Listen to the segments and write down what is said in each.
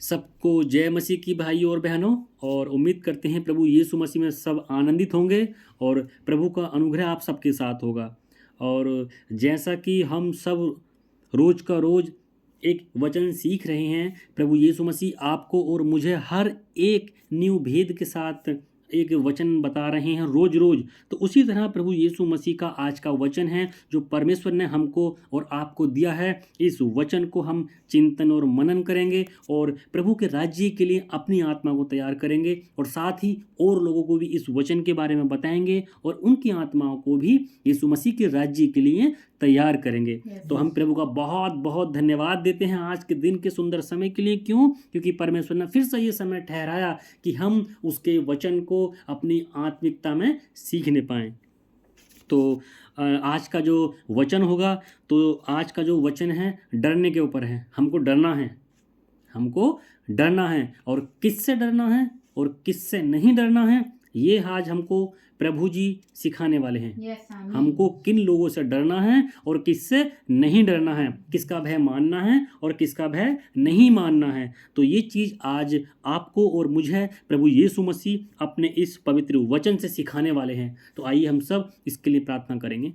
सबको जय मसीह की भाइयों और बहनों। और उम्मीद करते हैं प्रभु यीशु मसीह में सब आनंदित होंगे और प्रभु का अनुग्रह आप सबके साथ होगा। और जैसा कि हम सब रोज का रोज एक वचन सीख रहे हैं, प्रभु यीशु मसीह आपको और मुझे हर एक न्यू भेद के साथ एक वचन बता रहे हैं रोज रोज। तो उसी तरह प्रभु यीशु मसीह का आज का वचन है जो परमेश्वर ने हमको और आपको दिया है। इस वचन को हम चिंतन और मनन करेंगे और प्रभु के राज्य के लिए अपनी आत्मा को तैयार करेंगे और साथ ही और लोगों को भी इस वचन के बारे में बताएंगे और उनकी आत्माओं को भी यीशु मसीह के राज्य के लिए तैयार करेंगे। तो हम प्रभु का बहुत बहुत धन्यवाद देते हैं आज के दिन के सुंदर समय के लिए। क्यों? क्योंकि परमेश्वर ने फिर से ये समय ठहराया कि हम उसके वचन को अपनी आत्मिकता में सीखने पाएं। तो आज का जो वचन होगा, तो आज का जो वचन है डरने के ऊपर है। हमको डरना है, हमको डरना है। और किससे डरना है और किससे नहीं डरना है, ये आज हमको प्रभु जी सिखाने वाले हैं। हमको किन लोगों से डरना है और किससे नहीं डरना है, किसका भय मानना है और किसका भय नहीं मानना है। तो ये चीज़ आज आपको और मुझे प्रभु यीशु मसीह अपने इस पवित्र वचन से सिखाने वाले हैं। तो आइए हम सब इसके लिए प्रार्थना करेंगे।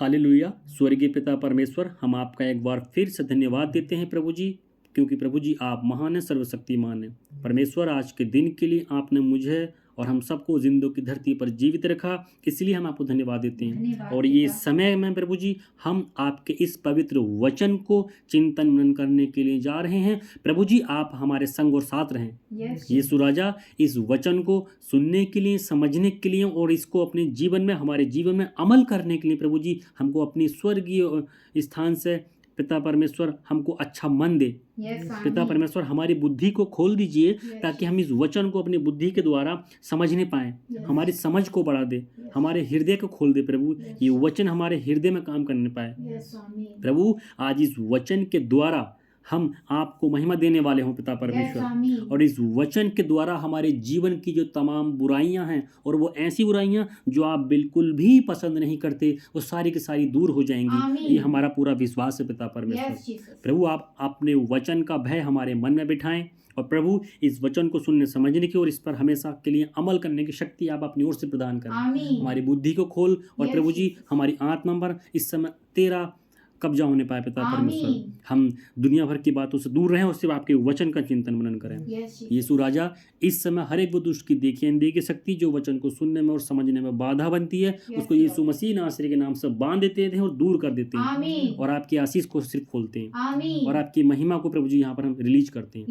हालेलुया। स्वर्गीय पिता परमेश्वर, हम आपका एक बार फिर से धन्यवाद देते हैं प्रभु जी, क्योंकि प्रभु जी आप महान है, सर्वशक्तिमान है। परमेश्वर, आज के दिन के लिए आपने मुझे और हम सबको जिंदों की धरती पर जीवित रखा, इसलिए हम आपको धन्यवाद देते हैं। और ये समय में प्रभु जी हम आपके इस पवित्र वचन को चिंतन मनन करने के लिए जा रहे हैं। प्रभु जी आप हमारे संग और साथ रहें। यीशु राजा, इस वचन को सुनने के लिए, समझने के लिए और इसको अपने जीवन में, हमारे जीवन में अमल करने के लिए प्रभु जी हमको अपनी स्वर्गीय स्थान से पिता परमेश्वर हमको अच्छा मन दे। पिता परमेश्वर हमारी बुद्धि को खोल दीजिए ताकि हम इस वचन को अपनी बुद्धि के द्वारा समझने पाएं। हमारी समझ को बढ़ा दे, हमारे हृदय को खोल दे प्रभु, ये वचन हमारे हृदय में काम करने पाए। प्रभु आज इस वचन के द्वारा हम आपको महिमा देने वाले हों पिता परमेश्वर। और इस वचन के द्वारा हमारे जीवन की जो तमाम बुराइयां हैं, और वो ऐसी बुराइयां जो आप बिल्कुल भी पसंद नहीं करते, वो सारी की सारी दूर हो जाएंगी। ये हमारा पूरा विश्वास है पिता परमेश्वर। प्रभु आप अपने वचन का भय हमारे मन में बिठाएं और प्रभु इस वचन को सुनने समझने की और इस पर हमेशा के लिए अमल करने की शक्ति आप अपनी ओर से प्रदान करें। हमारी बुद्धि को खोल और प्रभु जी हमारी आत्मा पर इस समय तेरा कब्जा होने पाए पिता परमेश्वर। हम दुनिया भर की बातों से दूर रहें और सिर्फ आपके वचन का चिंतन मनन करें। यीशु राजा, इस समय हर एक वो दुष्ट की देखी अनदेखी शक्ति जो वचन को सुनने में और समझने में बाधा बनती है, उसको यीशु मसीह नासरी के नाम से बांध देते हैं और दूर कर देते हैं और आपकी आशीष को सिर्फ खोलते हैं और आपकी महिमा को प्रभु जी यहाँ पर हम रिलीज करते हैं।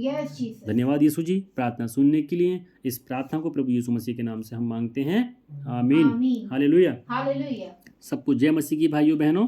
धन्यवाद यीशु जी, प्रार्थना सुनने के लिए। इस प्रार्थना को प्रभु यीशु मसीह के नाम से हम मांगते हैं, आमीन। हालेलुया। सबको जय मसीह की भाइयों बहनों।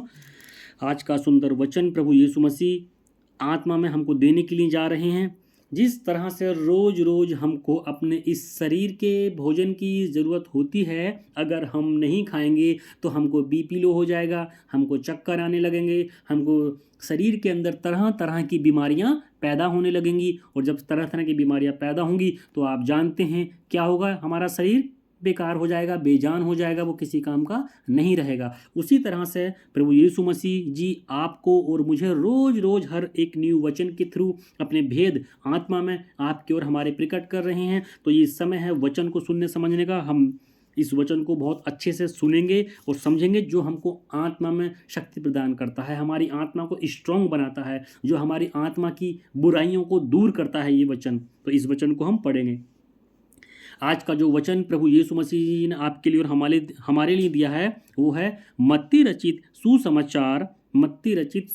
आज का सुंदर वचन प्रभु यीशु मसीह आत्मा में हमको देने के लिए जा रहे हैं। जिस तरह से रोज रोज हमको अपने इस शरीर के भोजन की ज़रूरत होती है, अगर हम नहीं खाएंगे तो हमको बीपी लो हो जाएगा, हमको चक्कर आने लगेंगे, हमको शरीर के अंदर तरह तरह की बीमारियां पैदा होने लगेंगी। और जब तरह तरह की बीमारियां पैदा होंगी तो आप जानते हैं क्या होगा, हमारा शरीर बेकार हो जाएगा, बेजान हो जाएगा, वो किसी काम का नहीं रहेगा। उसी तरह से प्रभु यीशु मसीह जी आपको और मुझे रोज रोज हर एक न्यू वचन के थ्रू अपने भेद आत्मा में आपकी ओर हमारे प्रकट कर रहे हैं। तो ये समय है वचन को सुनने समझने का। हम इस वचन को बहुत अच्छे से सुनेंगे और समझेंगे, जो हमको आत्मा में शक्ति प्रदान करता है, हमारी आत्मा को स्ट्रॉन्ग बनाता है, जो हमारी आत्मा की बुराइयों को दूर करता है ये वचन। तो इस वचन को हम पढ़ेंगे। आज का जो वचन प्रभु यीशु मसीह ने आपके लिए और हमारे लिए दिया है वो है मत्ती रचित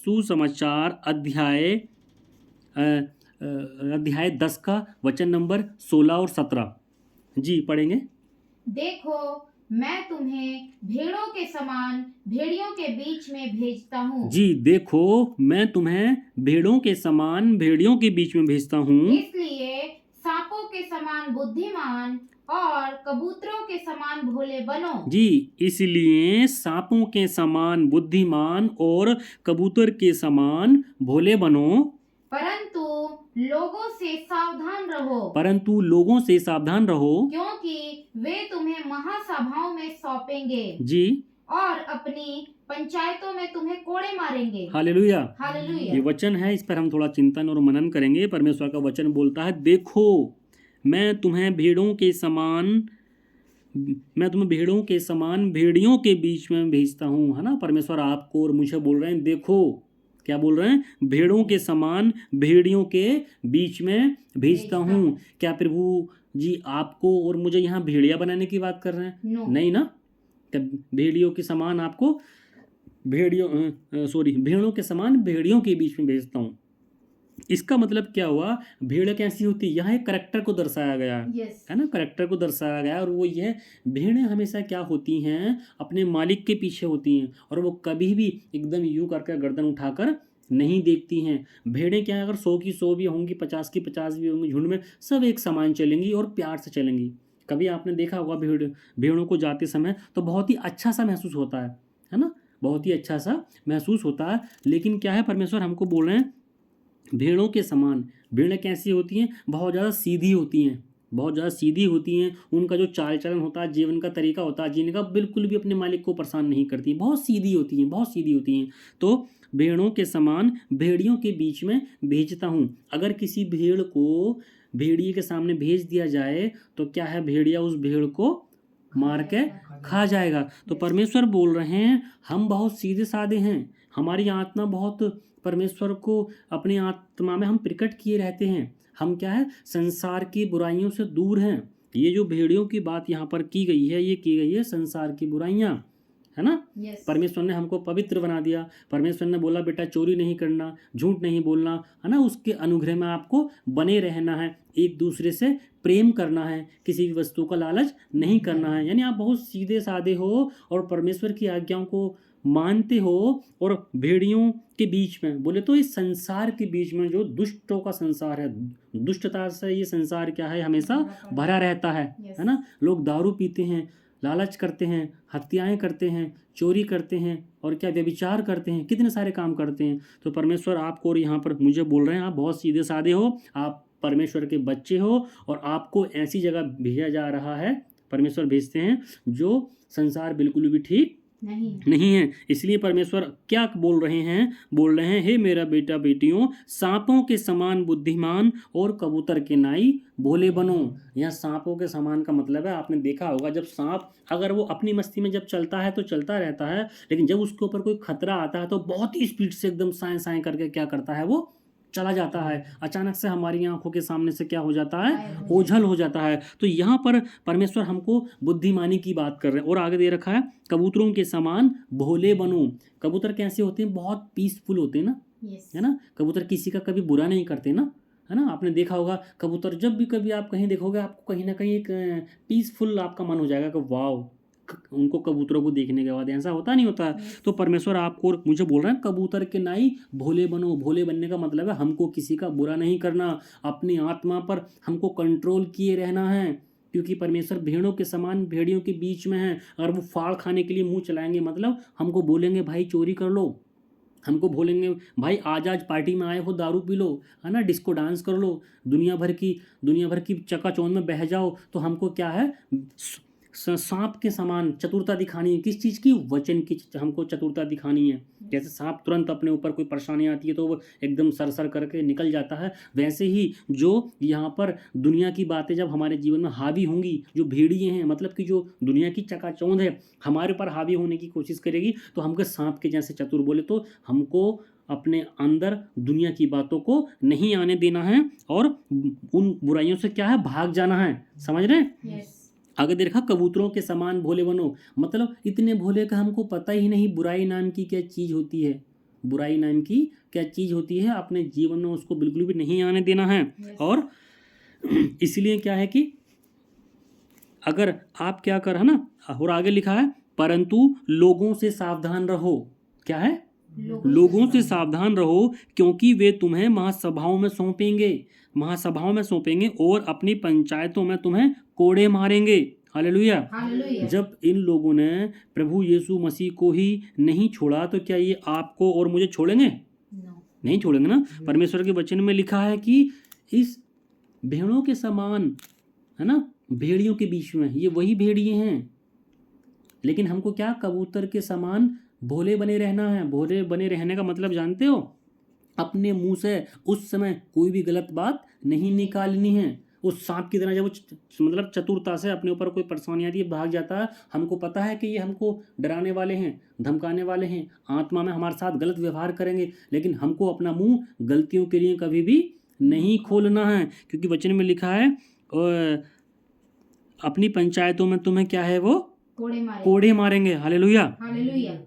सुसमाचार अध्याय 10 का वचन नंबर 16 और 17 जी पढ़ेंगे। देखो, मैं तुम्हें भेड़ों के समान भेड़ियों के बीच में भेजता हूँ। जी देखो, मैं तुम्हें भेड़ों के समान भेड़ियों के बीच में भेजता हूँ। इसलिए सांपों के समान बुद्धिमान और कबूतरों के समान भोले बनो। जी, इसलिए सांपों के समान बुद्धिमान और कबूतर के समान भोले बनो, परंतु लोगों से सावधान रहो, क्योंकि वे तुम्हें महासभाओं में सौंपेंगे। जी, और अपनी पंचायतों में तुम्हें कोड़े मारेंगे। हालेलुया। ये हालेलुया। वचन है, इस पर हम थोड़ा चिंतन और मनन करेंगे। परमेश्वर का वचन बोलता है, देखो मैं तुम्हें भेड़ों के समान भेड़ियों के बीच में भेजता हूँ, है ना। परमेश्वर आपको और मुझे बोल रहे हैं, देखो क्या बोल रहे हैं, भेड़ों के समान भेड़ियों के बीच में भेजता हूँ। क्या प्रभु जी आपको और मुझे यहाँ भेड़िया बनाने की बात कर रहे हैं? नो। नहीं ना। भेड़ियों के समान आपको भेड़ों के समान भेड़ियों के बीच में भेजता हूँ। इसका मतलब क्या हुआ, भेड़ कैसी होती है, यहाँ एक करेक्टर को दर्शाया गया है, यस। है ना। करेक्टर को दर्शाया गया है, और वो ये भेड़ें हमेशा क्या होती हैं, अपने मालिक के पीछे होती हैं, और वो कभी भी एकदम यूं करके गर्दन उठाकर नहीं देखती हैं। भेड़ें क्या है, अगर 100 की 100 भी होंगी, 50 की 50 भी होंगी, झुंड में सब एक समान चलेंगी और प्यार से चलेंगी। कभी आपने देखा होगा भेड़ों को जाते समय तो बहुत ही अच्छा सा महसूस होता है ना, बहुत ही अच्छा सा महसूस होता है। लेकिन क्या है, परमेश्वर हमको बोल रहे हैं, भेड़ों के समान। भेड़ें कैसी होती हैं, बहुत ज़्यादा सीधी होती हैं, बहुत ज़्यादा सीधी होती हैं। उनका जो चाल चलन होता है, जीवन का तरीका होता है जीने का, बिल्कुल भी अपने मालिक को परेशान नहीं करती, बहुत सीधी होती हैं, बहुत सीधी होती हैं। तो भेड़ों के समान भेड़ियों के बीच में भेजता हूँ। अगर किसी भेड़ को भेड़िए के सामने भेज दिया जाए तो क्या है, भेड़िया उस भेड़ को मार के खा जाएगा। तो परमेश्वर बोल रहे हैं, हम बहुत सीधे साधे हैं, हमारी आत्मा बहुत परमेश्वर को अपनी आत्मा में हम प्रकट किए रहते हैं। हम क्या है, संसार की बुराइयों से दूर हैं। ये जो भेड़ियों की बात यहाँ पर की गई है, ये की गई है संसार की बुराइयाँ, है ना। यस। परमेश्वर ने हमको पवित्र बना दिया। परमेश्वर ने बोला, बेटा चोरी नहीं करना, झूठ नहीं बोलना, है ना। उसके अनुग्रह में आपको बने रहना है, एक दूसरे से प्रेम करना है, किसी भी वस्तु का लालच नहीं करना है। यानी आप बहुत सीधे साधे हो और परमेश्वर की आज्ञाओं को मानते हो। और भेड़ियों के बीच में बोले तो इस संसार के बीच में, जो दुष्टों का संसार है, दुष्टता से ये संसार क्या है, हमेशा भरा रहता है ना। लोग दारू पीते हैं, लालच करते हैं, हत्याएं करते हैं, चोरी करते हैं, और क्या व्यभिचार करते हैं, कितने सारे काम करते हैं। तो परमेश्वर आपको और यहाँ पर मुझे बोल रहे हैं, आप बहुत सीधे साधे हो, आप परमेश्वर के बच्चे हो, और आपको ऐसी जगह भेजा जा रहा है, परमेश्वर भेजते हैं जो संसार बिल्कुल भी ठीक नहीं है। इसलिए परमेश्वर क्या बोल रहे हैं, हे मेरा बेटा बेटियों, सांपों के समान बुद्धिमान और कबूतर के नाई भोले बनो। यहाँ सांपों के समान का मतलब है, आपने देखा होगा, जब सांप अगर वो अपनी मस्ती में जब चलता है तो चलता रहता है, लेकिन जब उसके ऊपर कोई खतरा आता है तो बहुत ही स्पीड से एकदम साए साए करके क्या करता है, वो चला जाता है। अचानक से हमारी आंखों के सामने से क्या हो जाता है, ओझल हो जाता है। तो यहाँ पर परमेश्वर हमको बुद्धिमानी की बात कर रहे हैं। और आगे दे रखा है, कबूतरों के समान भोले बनो। कबूतर कैसे होते हैं, बहुत पीसफुल होते हैं ना, है ना। कबूतर किसी का कभी बुरा नहीं करते ना, है ना। आपने देखा होगा, कबूतर जब भी कभी आप कहीं देखोगे, आपको कहीं ना कहीं एक पीसफुल आपका मन हो जाएगा कि वाओ, उनको कबूतरों को देखने के बाद। ऐसा होता नहीं होता। तो परमेश्वर आपको और मुझे बोल रहे हैं, कबूतर के नाई भोले बनो। भोले बनने का मतलब है हमको किसी का बुरा नहीं करना, अपनी आत्मा पर हमको कंट्रोल किए रहना है, क्योंकि परमेश्वर भेड़ों के समान भेड़ियों के बीच में है। अगर वो फाड़ खाने के लिए मुंह चलाएंगे, मतलब हमको बोलेंगे भाई चोरी कर लो, हमको बोलेंगे भाई आज पार्टी में आए हो दारू पी लो, है ना, डिस्को डांस कर लो, दुनिया भर की चकाचौंध में बह जाओ, तो हमको क्या है, सांप के समान चतुरता दिखानी है। किस चीज़ की, वचन की हमको चतुरता दिखानी है। जैसे सांप तुरंत अपने ऊपर कोई परेशानी आती है तो वो एकदम सरसर करके निकल जाता है, वैसे ही जो यहाँ पर दुनिया की बातें जब हमारे जीवन में हावी होंगी, जो भेड़िए हैं, मतलब कि जो दुनिया की चकाचौंध है हमारे ऊपर हावी होने की कोशिश करेगी, तो हमको सांप के जैसे चतुर बोले तो हमको अपने अंदर दुनिया की बातों को नहीं आने देना है, और उन बुराइयों से क्या है, भाग जाना है। समझ रहे हैं। आगे देखा, कबूतरों के समान भोले बनो, मतलब इतने भोले का हमको पता ही नहीं बुराई नाम की क्या चीज़ होती है, बुराई नाम की क्या चीज़ होती है, अपने जीवन में उसको बिल्कुल भी नहीं आने देना है। और इसलिए क्या है कि अगर आप क्या कर, है ना, और आगे लिखा है, परंतु लोगों से सावधान रहो। क्या है, लोगों से सावधान रहो, क्योंकि वे तुम्हें महासभाओं में सौंपेंगे और अपनी पंचायतों में तुम्हें कोड़े मारेंगे। हालेलुया। जब इन लोगों ने प्रभु यीशु मसीह को ही नहीं छोड़ा, तो क्या ये आपको और मुझे छोड़ेंगे? नहीं छोड़ेंगे ना। परमेश्वर के वचन में लिखा है कि इस भेड़ों के समान, है ना, भेड़ियों के बीच में, ये वही भेड़िए हैं, लेकिन हमको क्या कबूतर के समान भोले बने रहना है। भोले बने रहने का मतलब जानते हो, अपने मुंह से उस समय कोई भी गलत बात नहीं निकालनी है। उस सांप की तरह जब वो मतलब चतुरता से अपने ऊपर कोई परेशानी आती है भाग जाता है। हमको पता है कि ये हमको डराने वाले हैं, धमकाने वाले हैं, आत्मा में हमारे साथ गलत व्यवहार करेंगे, लेकिन हमको अपना मुंह गलतियों के लिए कभी भी नहीं खोलना है, क्योंकि वचन में लिखा है अपनी पंचायतों में तुम्हें क्या है, वो कोड़े मारेंगे। हालेलुया। हालेलुया।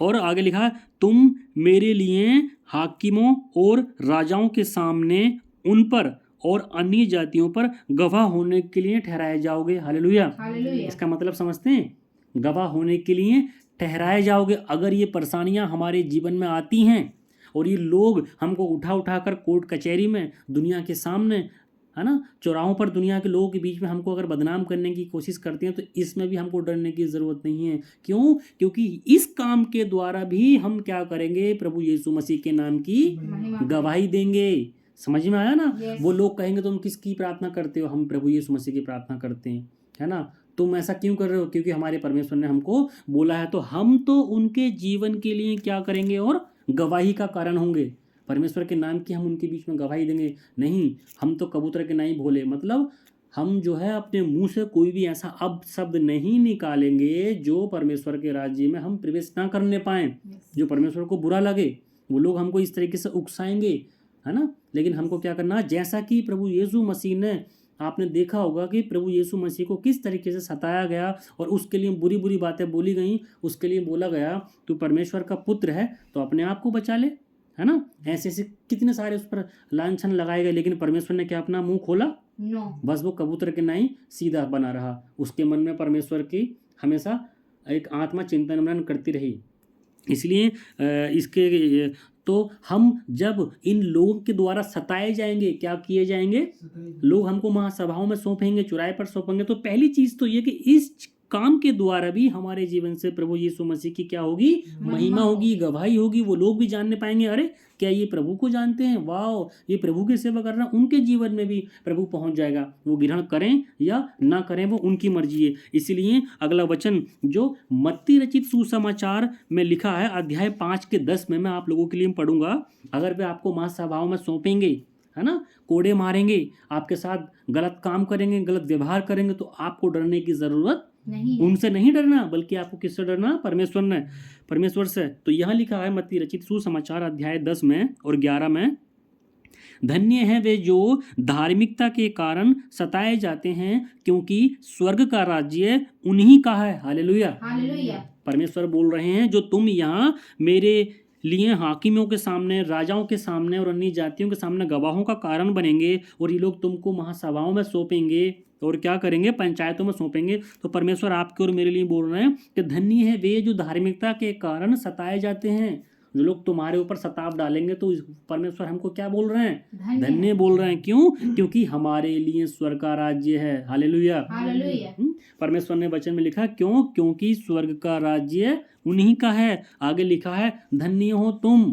और आगे लिखा है, तुम मेरे लिए हाकिमों और राजाओं के सामने उन पर और अन्य जातियों पर गवाह होने के लिए ठहराए जाओगे। हालेलुया। हालेलुया। इसका मतलब समझते हैं, गवाह होने के लिए ठहराए जाओगे। अगर ये परेशानियां हमारे जीवन में आती हैं और ये लोग हमको उठा उठा कर कोर्ट कचहरी में, दुनिया के सामने, है ना, चौराहों पर दुनिया के लोगों के बीच में हमको अगर बदनाम करने की कोशिश करते हैं, तो इसमें भी हमको डरने की ज़रूरत नहीं है। क्यों? क्योंकि इस काम के द्वारा भी हम क्या करेंगे, प्रभु यीशु मसीह के नाम की गवाही देंगे। समझ में आया ना? Yes. वो लोग कहेंगे तुम किसकी प्रार्थना करते हो? हम प्रभु यीशु मसीह की प्रार्थना करते हैं, है ना। तुम ऐसा क्यों कर रहे हो? क्योंकि हमारे परमेश्वर ने हमको बोला है। तो हम तो उनके जीवन के लिए क्या करेंगे और गवाही का कारण होंगे। परमेश्वर के नाम की हम उनके बीच में गवाही देंगे नहीं। हम तो कबूतर के नहीं भोले, मतलब हम जो है अपने मुंह से कोई भी ऐसा अपशब्द नहीं निकालेंगे जो परमेश्वर के राज्य में हम प्रवेश ना करने पाएँ, जो परमेश्वर को बुरा लगे। वो लोग हमको इस तरीके से उकसाएंगे, है ना। लेकिन हमको क्या करना, जैसा कि प्रभु यीशु मसीह ने, आपने देखा होगा कि प्रभु यीशु मसीह को किस तरीके से सताया गया और उसके लिए बुरी बुरी बातें बोली गई। उसके लिए बोला गया तू परमेश्वर का पुत्र है तो अपने आप को बचा ले, है ना। ऐसे ऐसे कितने सारे उस पर लांछन लगाए गए, लेकिन परमेश्वर ने क्या अपना मुंह खोला? नो। बस वो कबूतर के नहीं सीधा बना रहा। उसके मन में परमेश्वर की हमेशा एक आत्मा चिंतन मनन करती रही। इसलिए इसके तो हम जब इन लोगों के द्वारा सताए जाएंगे, क्या किए जाएंगे, लोग हमको महासभाओं में सौंपेंगे, चौराहे पर सौंपेंगे, तो पहली चीज तो ये कि इस काम के द्वारा भी हमारे जीवन से प्रभु यीशु मसीह की क्या होगी, महिमा होगी, गवाही होगी। वो लोग भी जानने पाएंगे, अरे क्या ये प्रभु को जानते हैं, वाह ये प्रभु की सेवा कर रहे हैं। उनके जीवन में भी प्रभु पहुंच जाएगा। वो ग्रहण करें या ना करें वो उनकी मर्जी है। इसलिए अगला वचन जो मत्ती रचित सुसमाचार में लिखा है अध्याय 5 के 10 में मैं आप लोगों के लिए पढ़ूंगा। अगर वे आपको महासभाओं में सौंपेंगे, है ना, कोड़े मारेंगे, आपके साथ गलत काम करेंगे, गलत व्यवहार करेंगे, तो आपको डरने की जरूरत नहीं, उनसे नहीं डरना, बल्कि आपको किससे डरना, परमेश्वर से। तो यहाँ लिखा है मत्ती रचित सुसमाचार अध्याय 10 में और 11 में, धन्य है वे जो धार्मिकता के कारण सताए जाते हैं, क्योंकि स्वर्ग का राज्य उन्हीं का है। हालेलुया। हालेलुया। परमेश्वर बोल रहे हैं, जो तुम यहाँ मेरे लिए हाकिमों के सामने, राजाओं के सामने और अन्य जातियों के सामने गवाहों का कारण बनेंगे, और ये लोग तुमको महासभाओं में सौंपेंगे और क्या करेंगे, पंचायतों में सौंपेंगे। तो परमेश्वर आपके और मेरे लिए बोल रहे हैं कि धन्य है वे जो धार्मिकता के कारण सताए जाते हैं। जो लोग तुम्हारे ऊपर सताव डालेंगे, तो परमेश्वर हमको क्या बोल रहे हैं, धन्य बोल रहे हैं। क्यों? क्योंकि हमारे लिए स्वर्ग का राज्य है। हालेलुया। हालेलुया। परमेश्वर ने वचन में लिखा, क्यों? क्योंकि स्वर्ग का राज्य उन्हीं का है। आगे लिखा है, धन्य हो तुम,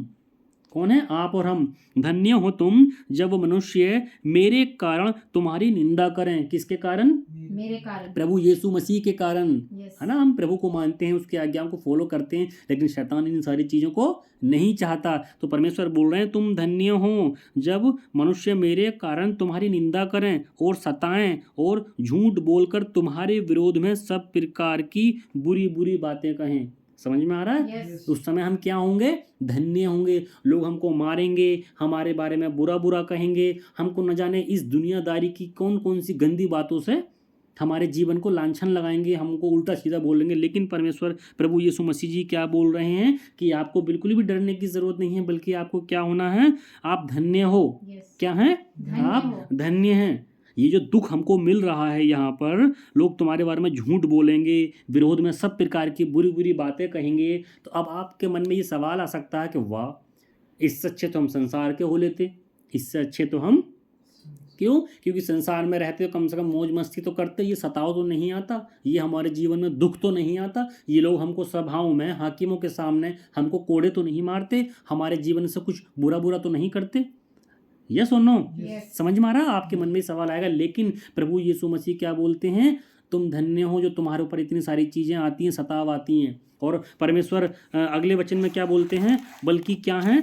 कौन है, आप और हम, धन्य हो तुम जब मनुष्य मेरे कारण तुम्हारी निंदा करें। किसके कारण? मेरे कारण, प्रभु यीशु मसीह के कारण, Yes. है ना। हम प्रभु को मानते हैं, उसकी आज्ञाओं को फॉलो करते हैं, लेकिन शैतान इन सारी चीज़ों को नहीं चाहता। तो परमेश्वर बोल रहे हैं, तुम धन्य हो जब मनुष्य मेरे कारण तुम्हारी निंदा करें और सताएं और झूठ बोलकर तुम्हारे विरोध में सब प्रकार की बुरी बुरी बातें कहें। समझ में आ रहा है? Yes. उस समय हम क्या होंगे, धन्य होंगे। लोग हमको मारेंगे, हमारे बारे में बुरा बुरा कहेंगे, हमको न जाने इस दुनियादारी की कौन कौन सी गंदी बातों से हमारे जीवन को लांछन लगाएंगे, हमको उल्टा सीधा बोलेंगे। लेकिन परमेश्वर प्रभु यीशु मसीह जी क्या बोल रहे हैं कि आपको बिल्कुल भी डरने की जरूरत नहीं है, बल्कि आपको क्या होना है, आप धन्य हो। Yes. क्या है? धन्य आप हो। धन्य हैं। ये जो दुख हमको मिल रहा है यहाँ पर, लोग तुम्हारे बारे में झूठ बोलेंगे, विरोध में सब प्रकार की बुरी बुरी बातें कहेंगे, तो अब आपके मन में ये सवाल आ सकता है कि वाह, इससे अच्छे तो हम संसार के हो लेते, इससे अच्छे तो हम, क्यों? क्योंकि संसार में रहते हो, कम से कम मौज मस्ती तो करते, ये सताव तो नहीं आता, ये हमारे जीवन में दुख तो नहीं आता, ये लोग हमको सभाओं में, हाकिमों के सामने हमको कोड़े तो नहीं मारते, हमारे जीवन से कुछ बुरा बुरा तो नहीं करते। यस और नो? Yes. समझ में आ रहा है? आपके मन में सवाल आएगा। लेकिन प्रभु यीशु मसीह क्या बोलते हैं, तुम धन्य हो जो तुम्हारे ऊपर इतनी सारी चीज़ें आती हैं, सताव आती हैं। और परमेश्वर अगले वचन में क्या बोलते हैं, बल्कि क्या है,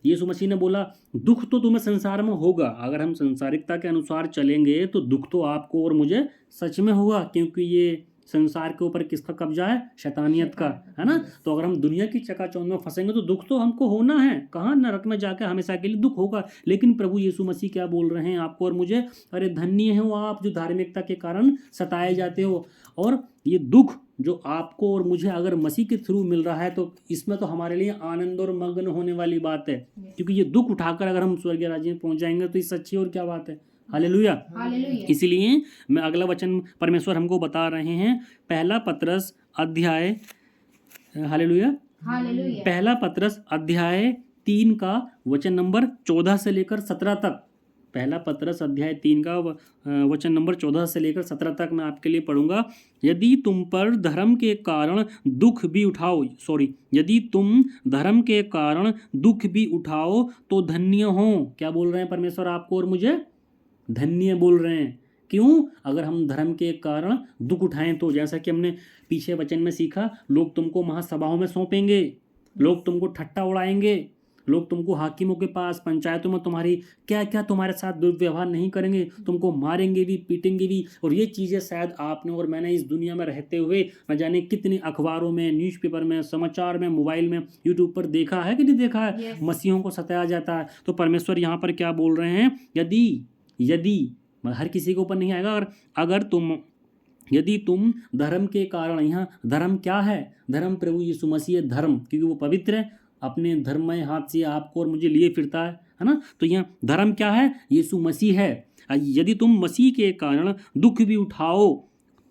यीशु मसीह ने बोला दुख तो तुम्हें संसार में होगा। अगर हम संसारिकता के अनुसार चलेंगे तो दुख तो आपको और मुझे सच में होगा, क्योंकि ये संसार के ऊपर किसका कब्जा है, शैतानियत का, है ना। तो अगर हम दुनिया की चकाचौंध में फंसेंगे तो दुख तो हमको होना है, कहाँ, नरक में जाकर हमेशा के लिए दुख होगा। लेकिन प्रभु यीशु मसीह क्या बोल रहे हैं आपको और मुझे, अरे धन्य हो आप जो धार्मिकता के कारण सताए जाते हो। और ये दुख जो आपको और मुझे अगर मसीह के थ्रू मिल रहा है तो इसमें तो हमारे लिए आनंद और मग्न होने वाली बात है, क्योंकि ये दुख उठाकर अगर हम स्वर्गीय राज्य में पहुंच जाएंगे तो ये सच्ची और क्या बात है। हालेलुया। हालेलुया। इसलिए मैं अगला वचन परमेश्वर हमको बता रहे हैं, पहला पतरस अध्याय, हालेलुया, हालेलुया। पहला पतरस अध्याय 3 का वचन नंबर 14 से लेकर 17 तक। पहला पतरस अध्याय 3 का वचन नंबर 14 से लेकर 17 तक मैं आपके लिए पढ़ूंगा। यदि तुम पर धर्म के कारण दुख भी उठाओ, यदि तुम धर्म के कारण दुख भी उठाओ तो धन्य हो। क्या बोल रहे हैं परमेश्वर आपको और मुझे, धन्य बोल रहे हैं। क्यों, अगर हम धर्म के कारण दुख उठाएं तो, जैसा कि हमने पीछे वचन में सीखा, लोग तुमको महासभाओं में सौंपेंगे, लोग तुमको ठट्टा उड़ाएंगे, लोग तुमको हाकिमों के पास, पंचायतों में तुम्हारी क्या क्या तुम्हारे साथ दुर्व्यवहार नहीं करेंगे, तुमको मारेंगे भी, पीटेंगे भी। और ये चीज़ें शायद आपने और मैंने इस दुनिया में रहते हुए न जाने कितने अखबारों में, न्यूज़पेपर में, समाचार में, मोबाइल में, यूट्यूब पर देखा है कि नहीं देखा है। Yes. मसीहों को सताया जाता है। तो परमेश्वर यहाँ पर क्या बोल रहे हैं, यदि हर किसी के ऊपर नहीं आएगा, अगर यदि तुम धर्म के कारण, यहाँ धर्म क्या है, धर्म प्रभु यीशु मसीह है धर्म, क्योंकि वो पवित्र है, अपने धर्ममय हाथ से आपको और मुझे लिए फिरता है ना। तो यहाँ धर्म क्या है, यीशु मसीह है। यदि तुम मसीह के कारण दुख भी उठाओ